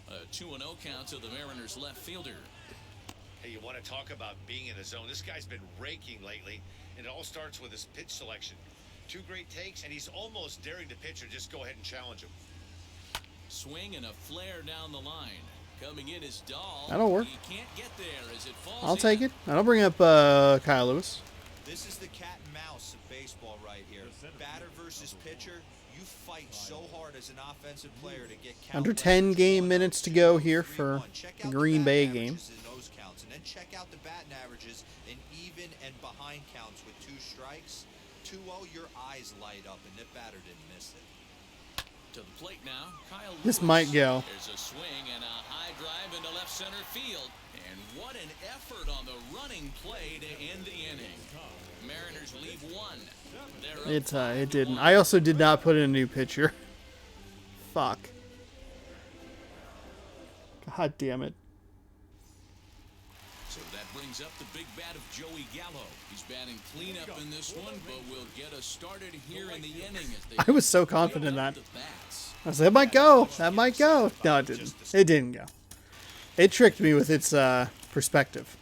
A 2-0 count to the Mariners left fielder. Hey, you want to talk about being in the zone? This guy's been raking lately, and it all starts with his pitch selection. 2 great takes, and he's almost daring the pitcher. Just go ahead and challenge him. Swing and a flare down the line. Coming in is Dahl. That'll work. He can't get there as it falls I'll take in. it. I'll bring up Kyle Lewis. This is the cat and mouse of baseball right here. Batter versus pitcher. You fight so hard as an offensive player to get count Under 10 game minutes to go here for the Green Bay game. And then check out the batting averages in even and behind counts with 2 strikes. 2-0, your eyes light up, and the batter didn't miss it. To the plate now, Kyle This Lewis. might go. There's a swing and a high drive into left center field. And what an effort on the running play to end the inning. Mariners lead 1. It didn't. I also did not put in a new pitcher. Fuck. God damn it. So that brings up the big bat of Joey Gallo. He's batting cleanup in this one, but will get us started here in the inning. As they I was so confident in that. the bats. I was like, that might go. That might go. No, it didn't. It didn't go. It tricked me with its perspective.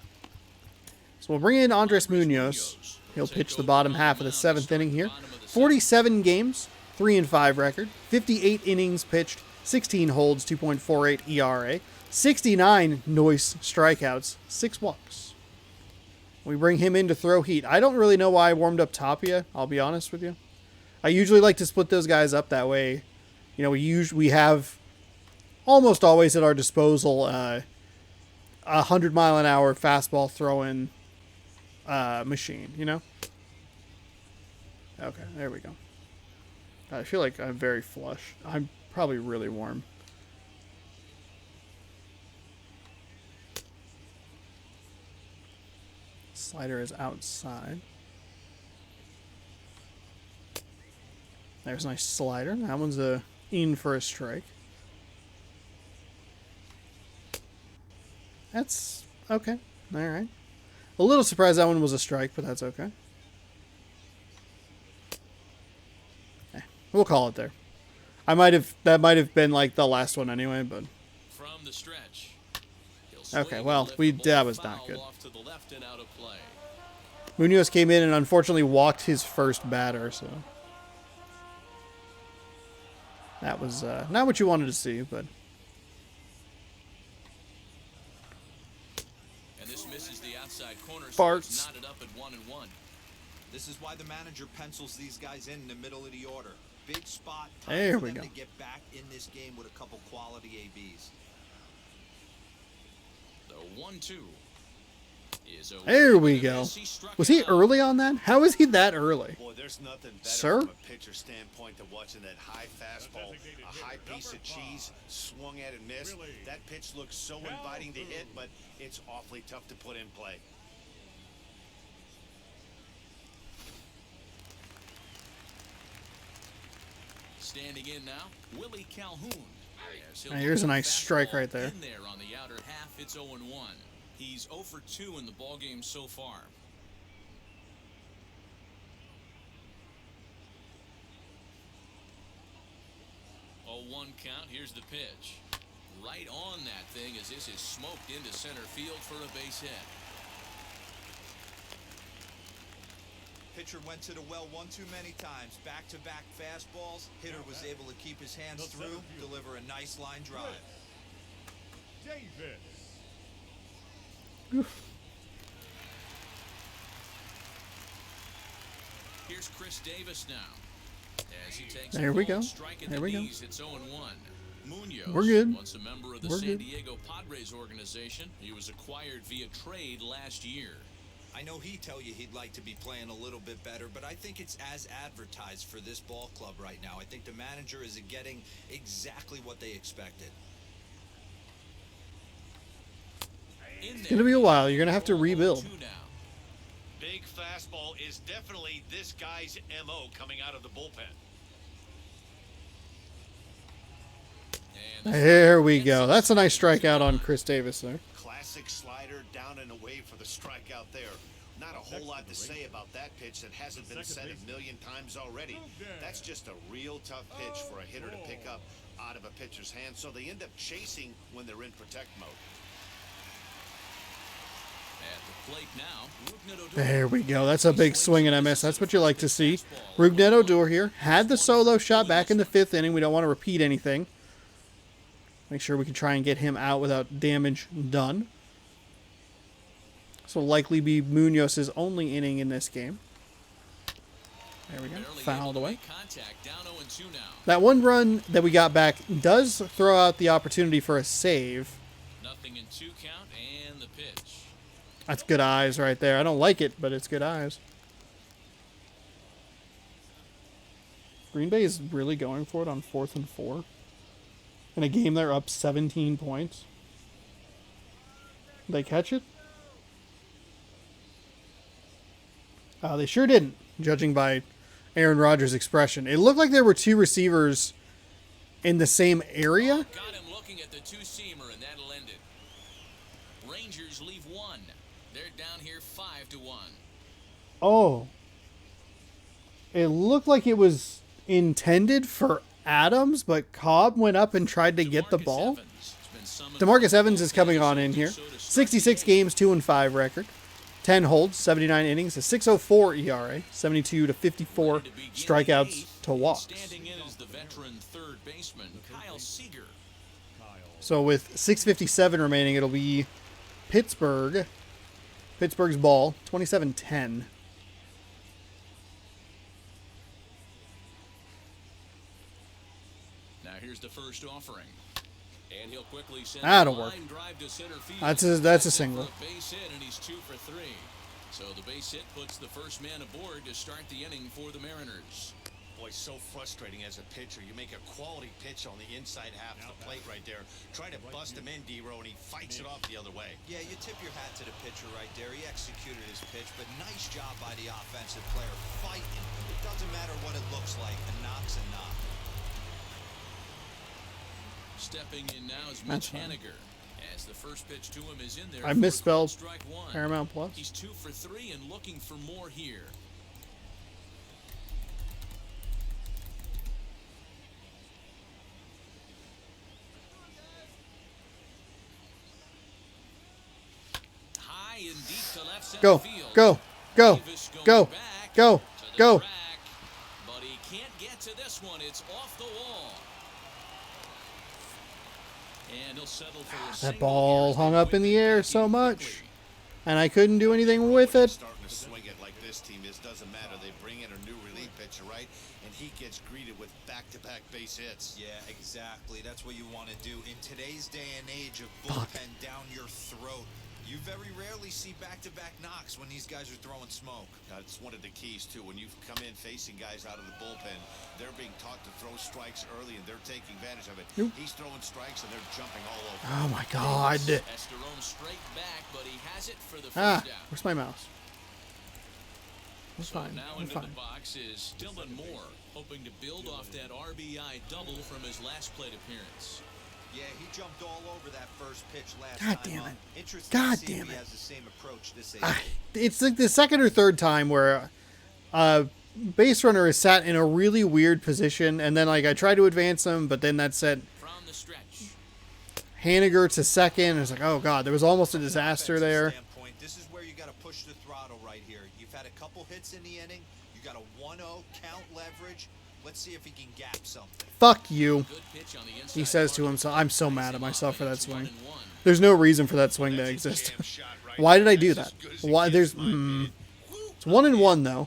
So we'll bring in Andres Munoz. He'll pitch the bottom half of the 7th inning here. 47 games, 3-5 record, 58 innings pitched, 16 holds, 2.48 ERA, 69 noise strikeouts, 6 walks. We bring him in to throw heat. I don't really know why I warmed up Tapia, I'll be honest with you. I usually like to split those guys up that way. You know, we have almost always at our disposal a 100-mile-an-hour fastball throwing machine, you know? Okay, there we go. I feel like I'm very flush. I'm probably really warm. Slider is outside. There's a nice slider. That one's in for a strike. That's okay. All right. A little surprised that one was a strike, but that's okay. We'll call it there. That might have been like the last one anyway, but From the stretch. okay, well, that was not good. Off to the left and out of play. Munoz came in and unfortunately walked his first batter, so that was not what you wanted to see, but And this misses the outside corner, so Farts. it's knotted up at 1-1. This is why the manager pencils these guys in the middle of the order. Big spot. Time There for we them go. to get back in this game with a couple quality ABs. The 1-2 is over. there we go. As he struck Was him he out. early on that? How is he that early? Boy, there's nothing better Sir? from a pitcher standpoint than watching that high fastball, a high piece of cheese, swung at and missed. That pitch looks so inviting to hit, but it's awfully tough to put in play. Standing in now, Willie Calhoun. Now, here's a nice strike right there. In there on the outer half, it's 0-1. He's 0 for 2 in the ballgame so far. 0-1 count. Here's the pitch. Right on that thing as this is smoked into center field for a base hit. Pitcher went to the well one too many times. Back-to-back fastballs. Hitter was able to keep his hands through, deliver a nice line drive. Davis. Here's Chris Davis now. As he takes There we go. There we go. It's 0-1. Munoz, We're good. once a member of the We're San good. Diego Padres organization. He was acquired via trade last year. I know he'd tell you he'd like to be playing a little bit better, but I think it's as advertised for this ball club right now. I think the manager is getting exactly what they expected. It's going to be a while. You're going to have to rebuild. Big fastball is definitely this guy's MO coming out of the bullpen. There we go. That's a nice strikeout on Chris Davis there. Classic slider down and away for the strikeout there. Not a whole lot to say about that pitch that hasn't been said a million times already. That's just a real tough pitch for a hitter to pick up out of a pitcher's hand, so they end up chasing when they're in protect mode. At the plate now, There we go. That's a big swing and a miss. That's what you like to see. Rougned Odor here had the solo shot back in the 5th inning. We don't want to repeat anything. Make sure we can try and get him out without damage done. This will likely be Munoz's only inning in this game. There we go. Fouled away. That one run that we got back does throw out the opportunity for a save. Nothing in 2 count and the pitch. That's good eyes right there. I don't like it, but it's good eyes. Green Bay is really going for it on 4th and 4. In a game they're up 17 points. Did they catch it? They sure didn't, judging by Aaron Rodgers' expression. It looked like there were 2 receivers in the same area. Got him looking at the 2-seamer, and that'll end it. Rangers leave 1. They're down here 5-1. Oh. It looked like it was intended for Adams, but Cobb went up and tried to get the ball. DeMarcus Evans is coming on in here. 66 games, 2-5 record. 10 holds, 79 innings, a 6.04 ERA, 72 to 54 strikeouts to walks. Standing in is the veteran third baseman, Kyle Seager. So with 6:57 remaining, it'll be Pittsburgh. Pittsburgh's ball, 27-10. Now here's the first offering. And he'll quickly send That'll a work. line drive to center field. That's a single. For a base hit, and he's 2 for 3. So the base hit puts the first man aboard to start the inning for the Mariners. Boy, so frustrating as a pitcher. You make a quality pitch on the inside half of the plate right there. Try to bust him in, D-Row, and he fights it off the other way. Yeah, you tip your hat to the pitcher right there. He executed his pitch, but nice job by the offensive player fighting. It doesn't matter what it looks like. A knock's a knock. Stepping in now is Mitch Haniger. As the first pitch to him is in there. I misspelled strike 1. Paramount Plus. He's 2 for 3 and looking for more here. High and deep to left center Go, field. go, go, Davis going go, back go, to the go. track, but he can't get to this one. It's off the wall. And he'll settle for a That single ball here as hung they up in the quickly air back so in much. quickly. And I couldn't do anything with it. Starting to swing it like this team is, doesn't matter. They bring in a new relief pitcher, right? And he gets greeted with back-to-back base hits. Yeah, exactly. That's what you want to do. In today's day and age of bullpen down your throat, you very rarely see back-to-back knocks when these guys are throwing smoke. That's one of the keys, too. When you come in facing guys out of the bullpen, they're being taught to throw strikes early, and they're taking advantage of it. Nope. He's throwing strikes, and they're jumping all over. Oh my God. Esterone straight back, but he has it for the first Ah, down. where's my mouse? I'm fine. Now I'm into fine. the box is Dylan Moore, hoping to build off that RBI double from his last plate appearance. Yeah, he jumped all over that first pitch last God time damn up. it. Interesting God to see if damn he it. has the same approach this season. It's like the second or third time where base runner is sat in a really weird position, and then like I try to advance him, but then that's it. From the stretch. Haniger to second. It's like, oh god, there was almost a disaster there. Standpoint, this is where you got to push the throttle right here. You've had a couple hits in the inning. You got a 1-0 count leverage. Let's see if he can gap something. Fuck you, Good pitch on the inside he says to part. himself. I'm so mad at myself for that It's swing. 1-1. There's no reason for that swing to exist. Why did I do that? Why? There's it's 1-1 though.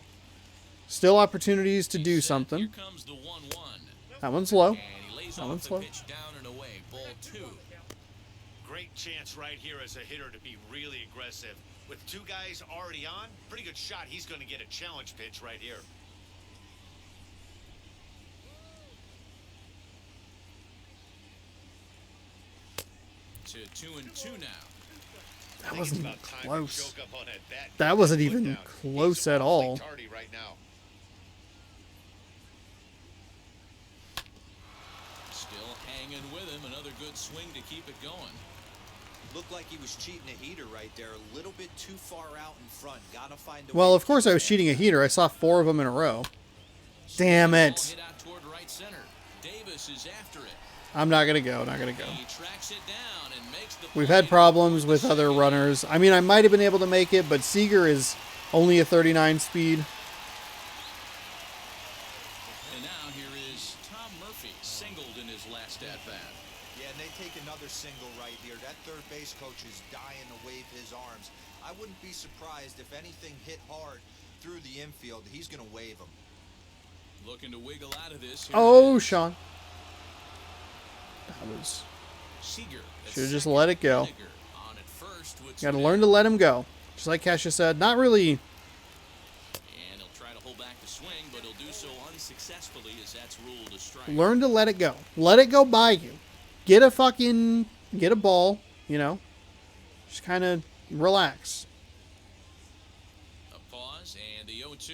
Still opportunities to do Here something. comes the 1-1. That one's low. And he lays That off one's the low. pitch down and away. Ball 2. Great chance right here as a hitter to be really aggressive. With two guys already on, pretty good shot. He's going to get a challenge pitch right here. To 2-2 now. That wasn't even About time to close. choke up on that bat. That wasn't Put even down. close He's at all. awfully tardy right now. Still hanging with him. Another good swing to keep it going. Looked like he was cheating a heater right there. A little bit too far out in front. Gotta find a Well, way of course I was cheating a heater. I saw 4 of them in a row. Damn Ball it. hit out toward right center. Davis is after it. I'm not gonna go. Not gonna go. He tracks it down and makes the We've play had to problems avoid with the other save. runners. I mean, I might have been able to make it, but Seager is only a 39 speed. And now here is Tom Murphy, singled in his last at-bat. Yeah, and they take another single right here. That third base coach is dying to wave his arms. I wouldn't be surprised if anything hit hard through the infield. He's going to wave them. Looking to wiggle out of this. Here Oh, it is. Sean. That was. Seager at Should've just second. let it go. Haniger on at first with Got to Smith. learn to let him go. Just like Kesha said, not really. And he'll try to hold back the swing, but he'll do so unsuccessfully as that's ruled a strike. Learn to let it go. Let it go by you. Get a ball, you know. Just kind of relax. A pause and the 0-2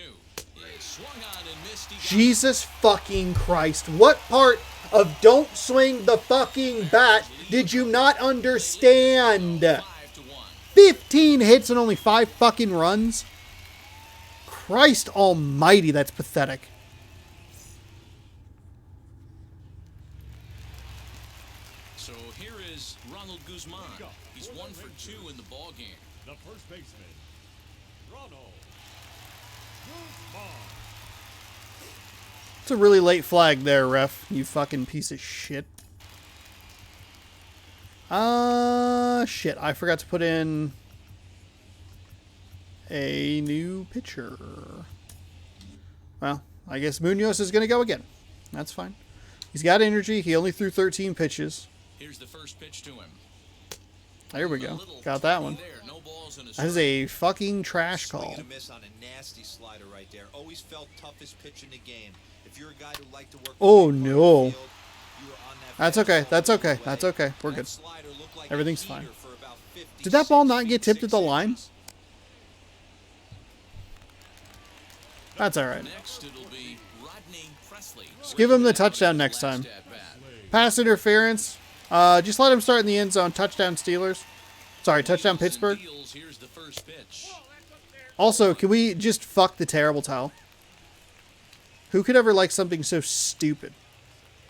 is swung on and missed. He got Jesus fucking Christ. What part of don't swing the fucking bat did you not understand? 5-1. 15 hits and only 5 fucking runs? Christ almighty, that's pathetic. So here is Ronald Guzman. He's 1 for 2 in the ball game. The first baseman, Ronald Guzman. It's a really late flag there, ref. You fucking piece of shit. Shit. I forgot to put in a new pitcher. Well, I guess Munoz is going to go again. That's fine. He's got energy. He only threw 13 pitches. Here's the first pitch to him. There we A go. little Got that tucky one. there. No balls and a That is strike. a fucking trash Swing call. and a miss on a nasty slider right there. Always felt toughest pitch in the game. If you're a guy who liked to work Oh, the big part of the no. field, you were on that That's fastball okay. That's right okay. away. That's okay. We're That good. slider looked like a Everything's heater fine. for about 50, Did that ball not 6 get feet, tipped at the 6 line? inches. That's all right. Next, it'll be Rodney Presley. Just give him the Waiting out touchdown his next last time. at-bat. Pass interference. Just let him start in the end zone. Touchdown Steelers. Sorry, touchdown Wheels and Pittsburgh. deals. Here's the first pitch. Also, can we just fuck the terrible towel? Who could ever like something so stupid?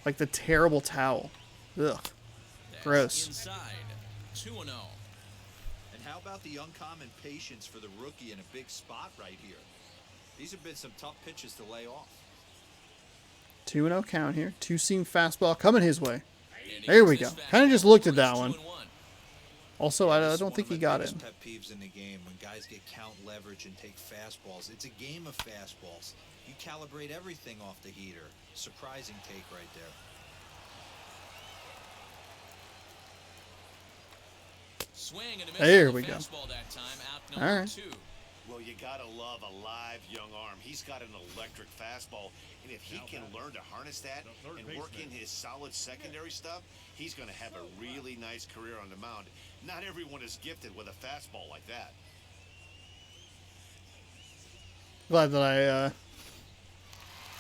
Like the terrible towel. Ugh. That's Gross. Inside. 2-0. And how about the uncommon patience for the rookie in a big spot right here? These have been some tough pitches to lay off. 2-0 count here. 2-seam fastball coming his way. And he There we gets go. this Kind of fastball just looked at for his that one. 2-1. Also, I This is don't one think of he my got biggest in. Pet peeves in the game when guys get count leverage and take fastballs. It's a game of fastballs. You calibrate everything off the heater. Surprising take right there. Swing and a miss There on the we go. fastball that time. Out All number right. 2. Well, you gotta love a live young arm. He's got an electric fastball, and if he can learn to harness that and work in his solid secondary stuff, he's gonna have a really nice career on the mound. Not everyone is gifted with a fastball like that. Glad that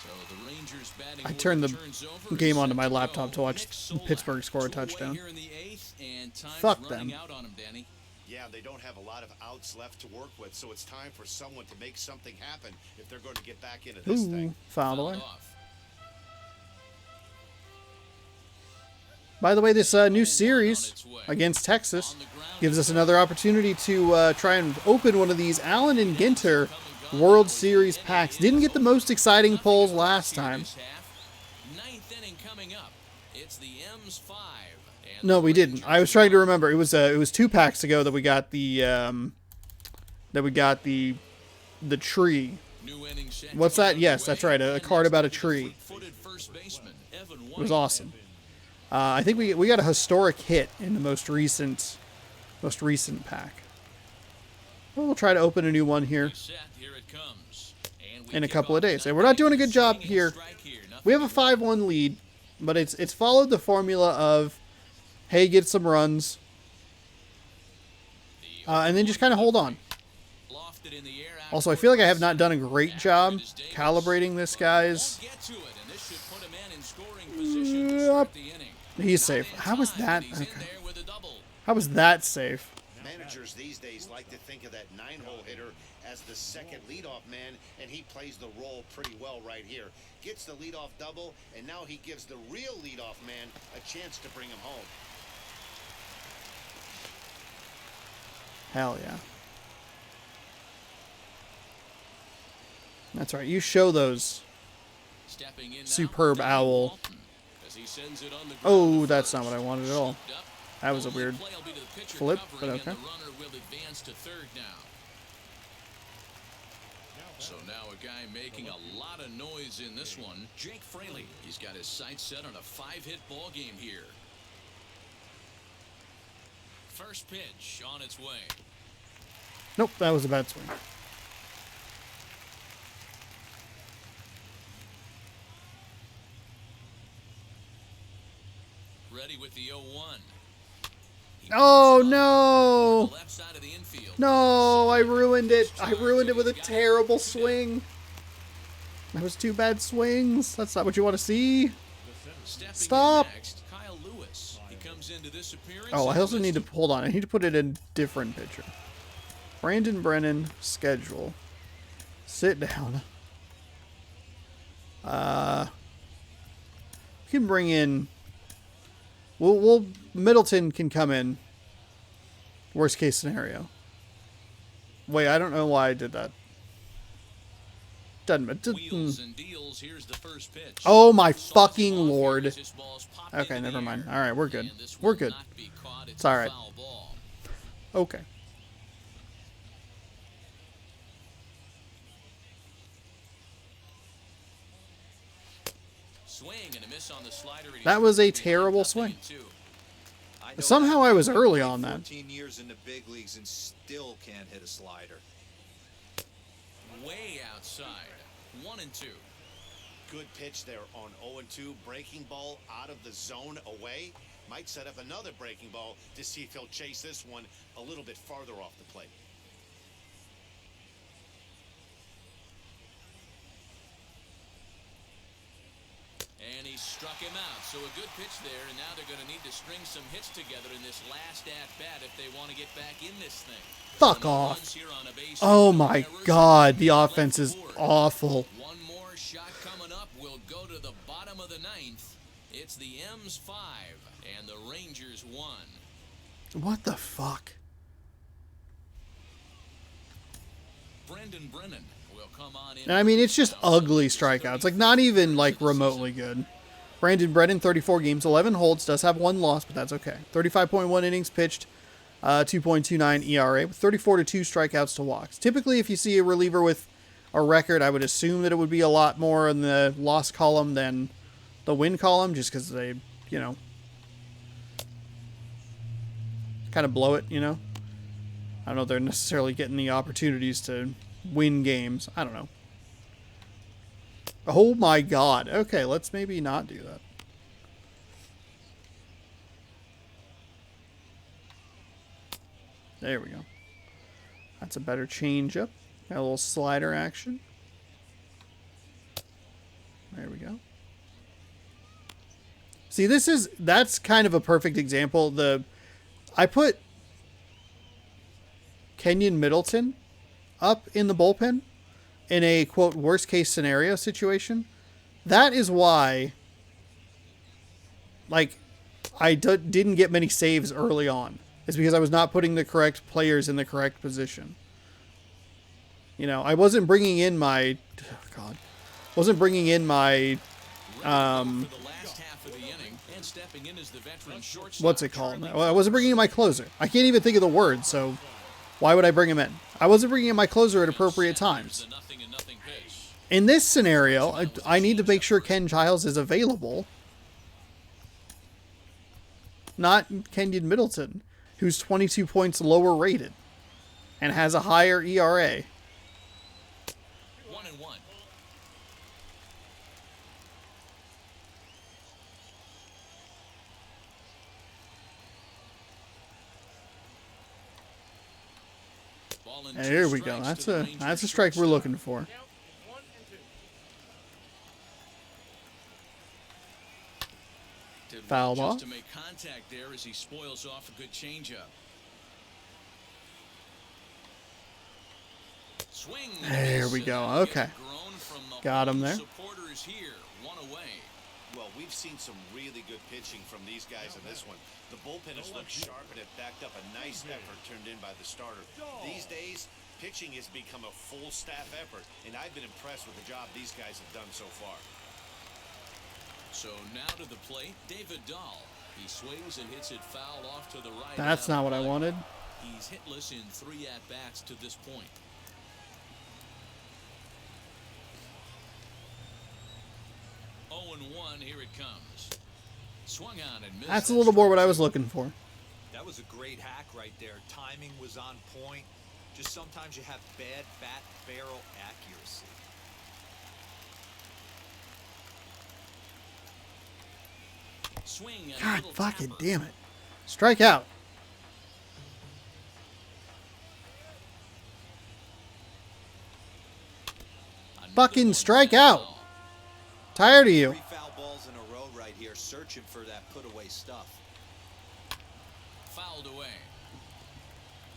So the Rangers batting I order turned the turns over, game onto set my to laptop go. to watch Nick Solak. Pittsburgh score a Two away touchdown. here in the eighth, and time's Fuck running them. out on him, Danny. Yeah, they don't have a lot of outs left to work with, so it's time for someone to make something happen if they're going to get back into this Ooh, thing. fouled away. Off. By the way, this new series against Texas gives us another opportunity to try and open one of these Allen and Ginter World Series packs. Didn't get the most exciting pulls last time. Ninth inning coming up. It's the M's 5. And No, the we didn't. Rangers I was trying to remember. It was 2 packs ago that we got the the tree. New inning set What's to get that? Yes, underway, that's right. A and card it's about a the tree. fleet-footed first baseman, Evan It was White. awesome. I think we got a historic hit in the most recent pack. We'll try to open a new one here Set, here it comes. And we in a kick couple of off days. the And we're not doing a good job swinging here. strike here. Nothing We have a to worry 5-1 lead, but it's followed the formula of, hey, get some runs, and then just kind of hold on. lofted in the air out Also, I toward feel like I the have not done a center. great After job it is Davis. calibrating this guy's. Won't get to it, and this should put a man in scoring position to start the inning. He's safe. Not in How was time, that? but he's in Okay. there with a double. How was that safe? Managers these days like to think of that 9-hole hitter as the second leadoff man, and he plays the role pretty well right here. Gets the leadoff double, and now he gives the real leadoff man a chance to bring him home. Hell yeah. That's right. You show those. Stepping in now, Superb Danny owl. Walton, as he sends it on the ground Oh, to that's first. not what I wanted at all. Slipped up. That was a Only weird play will be to the pitcher flip, covering, but okay. and the runner will advance to third now. So now a guy making a lot of noise in this one, Jake Fraley. He's got his sights set on a 5-hit ball game here. First pitch on its way. Nope, that was a bad swing. Ready with the 0-1. Oh, no. Left side of the infield. No, I ruined it. I ruined it with a terrible swing. That was 2 bad swings. That's not what you want to see. Stepping in Stop. next, Kyle Lewis. He comes into this appearance. Oh, I and also need to listed hold on. I need to put it in different picture. Brandon Brennan schedule. Sit down. We can bring in. We'll Middleton can come in. Worst case scenario. Wait, I don't know why I did that. wheels and deals. Here's the first pitch. Oh my Sauce fucking him off here lord. as this ball's popped Okay, into never the mind. air. All right, we're good. And this We're will good. not be caught. It's all a right. foul ball. Okay. Swing and a miss on the slider. and he's That was a behind terrible 0-2. swing. I know Somehow that. I was early Played on that. 14 years in the big leagues and still can't hit a slider. Way outside. 1-2. Good pitch there on 0-2. Breaking ball out of the zone away. Might set up another breaking ball to see if he'll chase this one a little bit farther off the plate. And he struck him out. So a good pitch there, and now they're going to need to string some hits together in this last at-bat if they want to get back in this thing. Fuck No off. runs here on a base Oh hit, no my errors, god, the left offense is board. awful. One more shot coming up. We'll go to the bottom of the ninth. It's the M's 5 and the Rangers 1. What the fuck? Brendan Brennan will come on in. And I mean, it's just ugly strikeouts. Like, not even, like, remotely good. Brandon Brennan, 34 games, 11 holds, does have 1 loss, but that's okay. 35.1 innings pitched, 2.29 ERA, with 34 to 2 strikeouts to walks. Typically, if you see a reliever with a record, I would assume that it would be a lot more in the loss column than the win column, just because they, you know, kind of blow it, you know? I don't know if they're necessarily getting the opportunities to win games. I don't know. Oh my god. Okay, let's maybe not do that. There we go. That's a better changeup. Got a little slider action. There we go. See, that's kind of a perfect example. I put Kenyon Middleton up in the bullpen in a, quote, worst case scenario situation. That is why, like, I didn't get many saves early on. It's because I was not putting the correct players in the correct position. You know, I wasn't bringing in my, what's it called? I wasn't bringing in my closer. I can't even think of the word, so why would I bring him in? I wasn't bringing in my closer at appropriate times. In this scenario, I need to make sure Ken Giles is available. Not Kenyon Middleton, who's 22 points lower rated and has a higher ERA. 1-1. Here we go. That's a strike we're looking for. Fouled off. To make contact there as he spoils off a good changeup. Swing. There we go. Okay. Got him there. Supporters here, one away. Well, we've seen some really good pitching from these guys in this one. The bullpen has looked sharp and it backed up a nice effort turned in by the starter. These days, pitching has become a full staff effort, and I've been impressed with the job these guys have done so far. So now to the plate, David Dahl. He swings and hits it foul off to the right. That's not what I wanted. He's hitless in 3 at-bats to this point. 0-1, here it comes. Swung on and missed. That's a little more what I was looking for. That was a great hack right there. Timing was on point. Just sometimes you have bad bat barrel accuracy. Swing. God fucking damn it. Strike out. Fucking strike out. Tired of you. 3 foul balls in a row right here, searching for that put away stuff. Fouled away.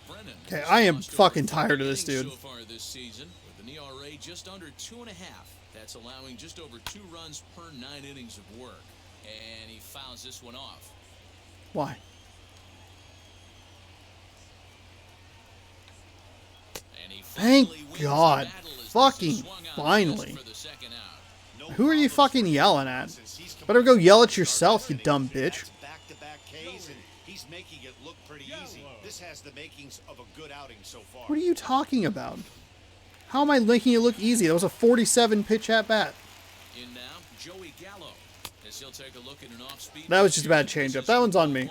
Brennan. Okay, I am fucking tired of this dude. So far this season, with an ERA just under 2.5. That's allowing just over 2 runs per 9 innings of work. And he fouls this one off. Why? And he Thank wins God. the battle as Fucking this is swung on finally. for the second out. Who are you fucking yelling at? Better go yell at yourself, you dumb bitch. Back-to-back Ks, and he's making it look pretty easy. This has the makings of a good outing so far. What are you talking about? How am I making it look easy? That was a 47 pitch at bat. In now, Joey Gallo. As he'll take a look at an off-speed. That was just a bad changeup. That one's on me.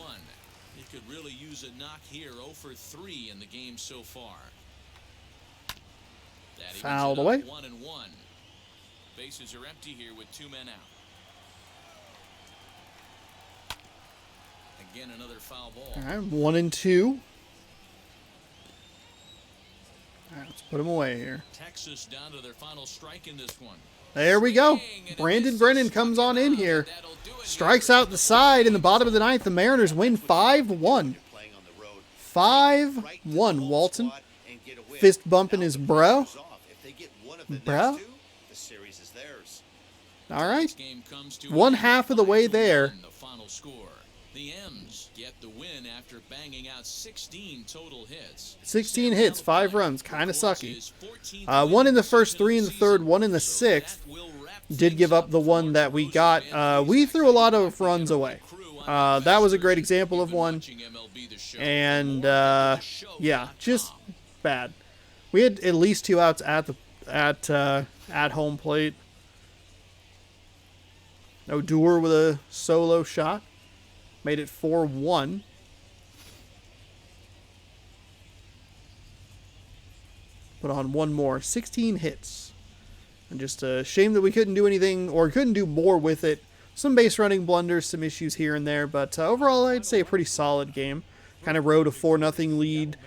He could really use a knock here. 0 for 3 in the game so far. That Fouled evens it away. up 1-1. Bases are empty here with 2 men out. Again, another foul ball. All right, 1-2. All right, let's put him away here. Texas down to their final strike in this one. There we go. Brandon Brennan comes on in here. Strikes out the side in the bottom of the 9th. The Mariners win 5-1. 5-1, Walton. Fist bumping his bro. Bro. All right. One half of the way there. The final score. The M's get the win after banging out 16 total hits. 16 hits, 5 runs. Kind of sucky. 1 in the first, 3 in the third, 1 in the 6th. Did give up the one that we got. We threw a lot of runs away. That was a great example of one. And, yeah, just bad. We had at least 2 outs at home plate. Odor with a solo shot. Made it 4-1. Put on one more. 16 hits. And just a shame that we couldn't do anything or couldn't do more with it. Some base running blunders, some issues here and there. But overall, I'd say a pretty solid game. Kind of rode a 4-0 lead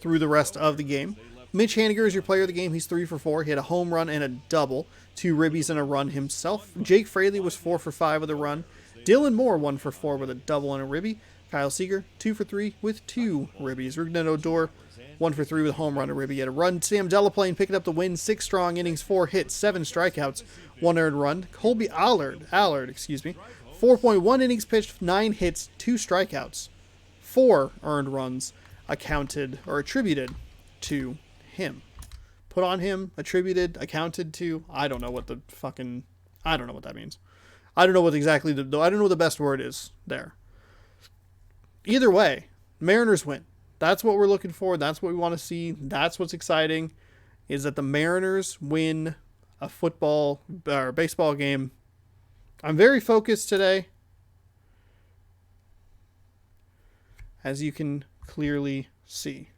through the rest of the game. Mitch Haniger is your player of the game. He's 3 for 4. He had a home run and a double, 2 ribbies and a run himself. Jake Fraley was 4 for 5 with a run. Dylan Moore 1 for 4 with a double and a ribby. Kyle Seager 2 for 3 with 2 ribbies. Rignan Odor 1 for 3 with a home run and a ribby. He had a run. Sam Delaplane picking up the win. 6 strong innings, 4 hits, 7 strikeouts, 1 earned run. Colby Allard, 4.1 innings pitched, 9 hits, 2 strikeouts, 4 earned runs accounted or attributed to him. Put on him, attributed, accounted to. I don't know what that means. I don't know what exactly I don't know what the best word is there. Either way, Mariners win. That's what we're looking for. That's what we want to see. That's what's exciting, is that the Mariners win a football or baseball game. I'm very focused today, as you can clearly see.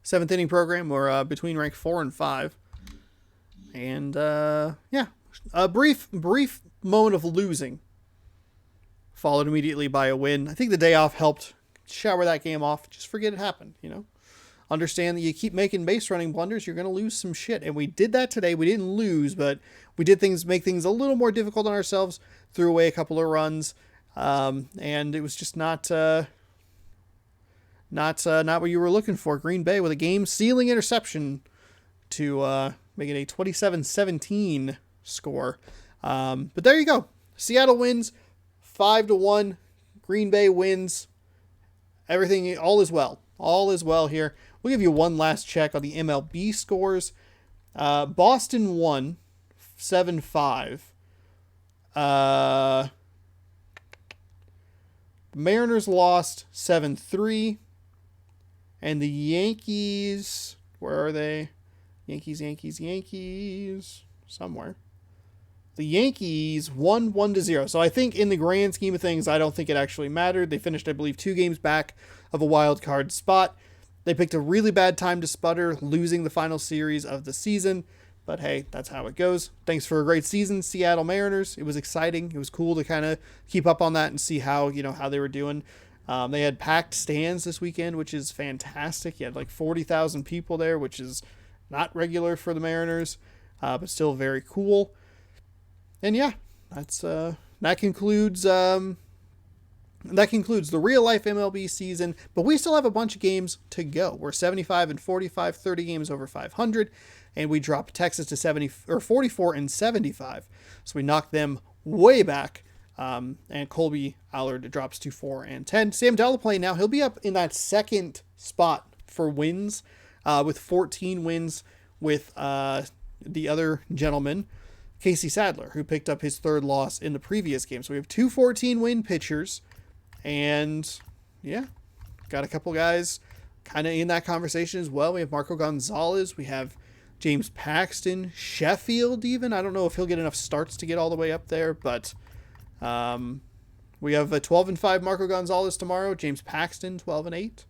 7th inning program. We're between rank 4 and 5. And, yeah, a brief moment of losing, followed immediately by a win. I think the day off helped shower that game off. Just forget it happened, you know. Understand that you keep making base running blunders, you're going to lose some shit. And we did that today. We didn't lose, but we did make things a little more difficult on ourselves, threw away a couple of runs, and it was just not what you were looking for. Green Bay with a game-sealing interception to make it a 27-17 score. But there you go. Seattle wins 5-1. Green Bay wins. Everything, all is well. All is well here. We'll give you one last check on the MLB scores. Boston won 7-5. Mariners lost 7-3. And the Yankees, where are they? Yankees. Somewhere. The Yankees won 1-0. So I think in the grand scheme of things, I don't think it actually mattered. They finished, I believe, 2 games back of a wild card spot. They picked a really bad time to sputter, losing the final series of the season. But hey, that's how it goes. Thanks for a great season, Seattle Mariners. It was exciting. It was cool to kind of keep up on that and see how they were doing. They had packed stands this weekend, which is fantastic. You had like 40,000 people there, which is not regular for the Mariners, but still very cool. And yeah, that concludes the real life MLB season, but we still have a bunch of games to go. We're 75-45, 30 games over 500, and we dropped Texas to 44-75. So we knocked them way back. And Colby Allard drops to 4-10. Sam Delaplane now, he'll be up in that second spot for wins, with 14 wins with the other gentleman, Casey Sadler, who picked up his 3rd loss in the previous game. So we have 2 14-win pitchers, and yeah, got a couple guys kind of in that conversation as well. We have Marco Gonzalez, we have James Paxton, Sheffield even. I don't know if he'll get enough starts to get all the way up there, but we have a 12-5 Marco Gonzalez tomorrow, James Paxton 12-8.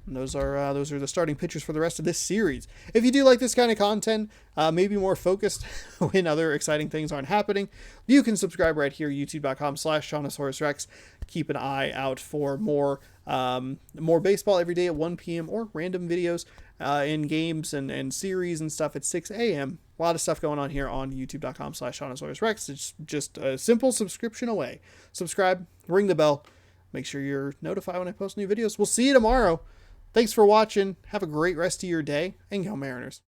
And those are the starting pitchers for the rest of this series. If you do like this kind of content, maybe more focused when other exciting things aren't happening, you can subscribe right here, youtube.com/SeanOsaurusRex. Keep an eye out for more baseball every day at 1 p.m. or random videos in games and series and stuff at 6 a.m. A lot of stuff going on here on youtube.com/SeanOsaurusRex. It's just a simple subscription away. Subscribe, ring the bell, make sure you're notified when I post new videos. We'll see you tomorrow. Thanks for watching. Have a great rest of your day, and go Mariners.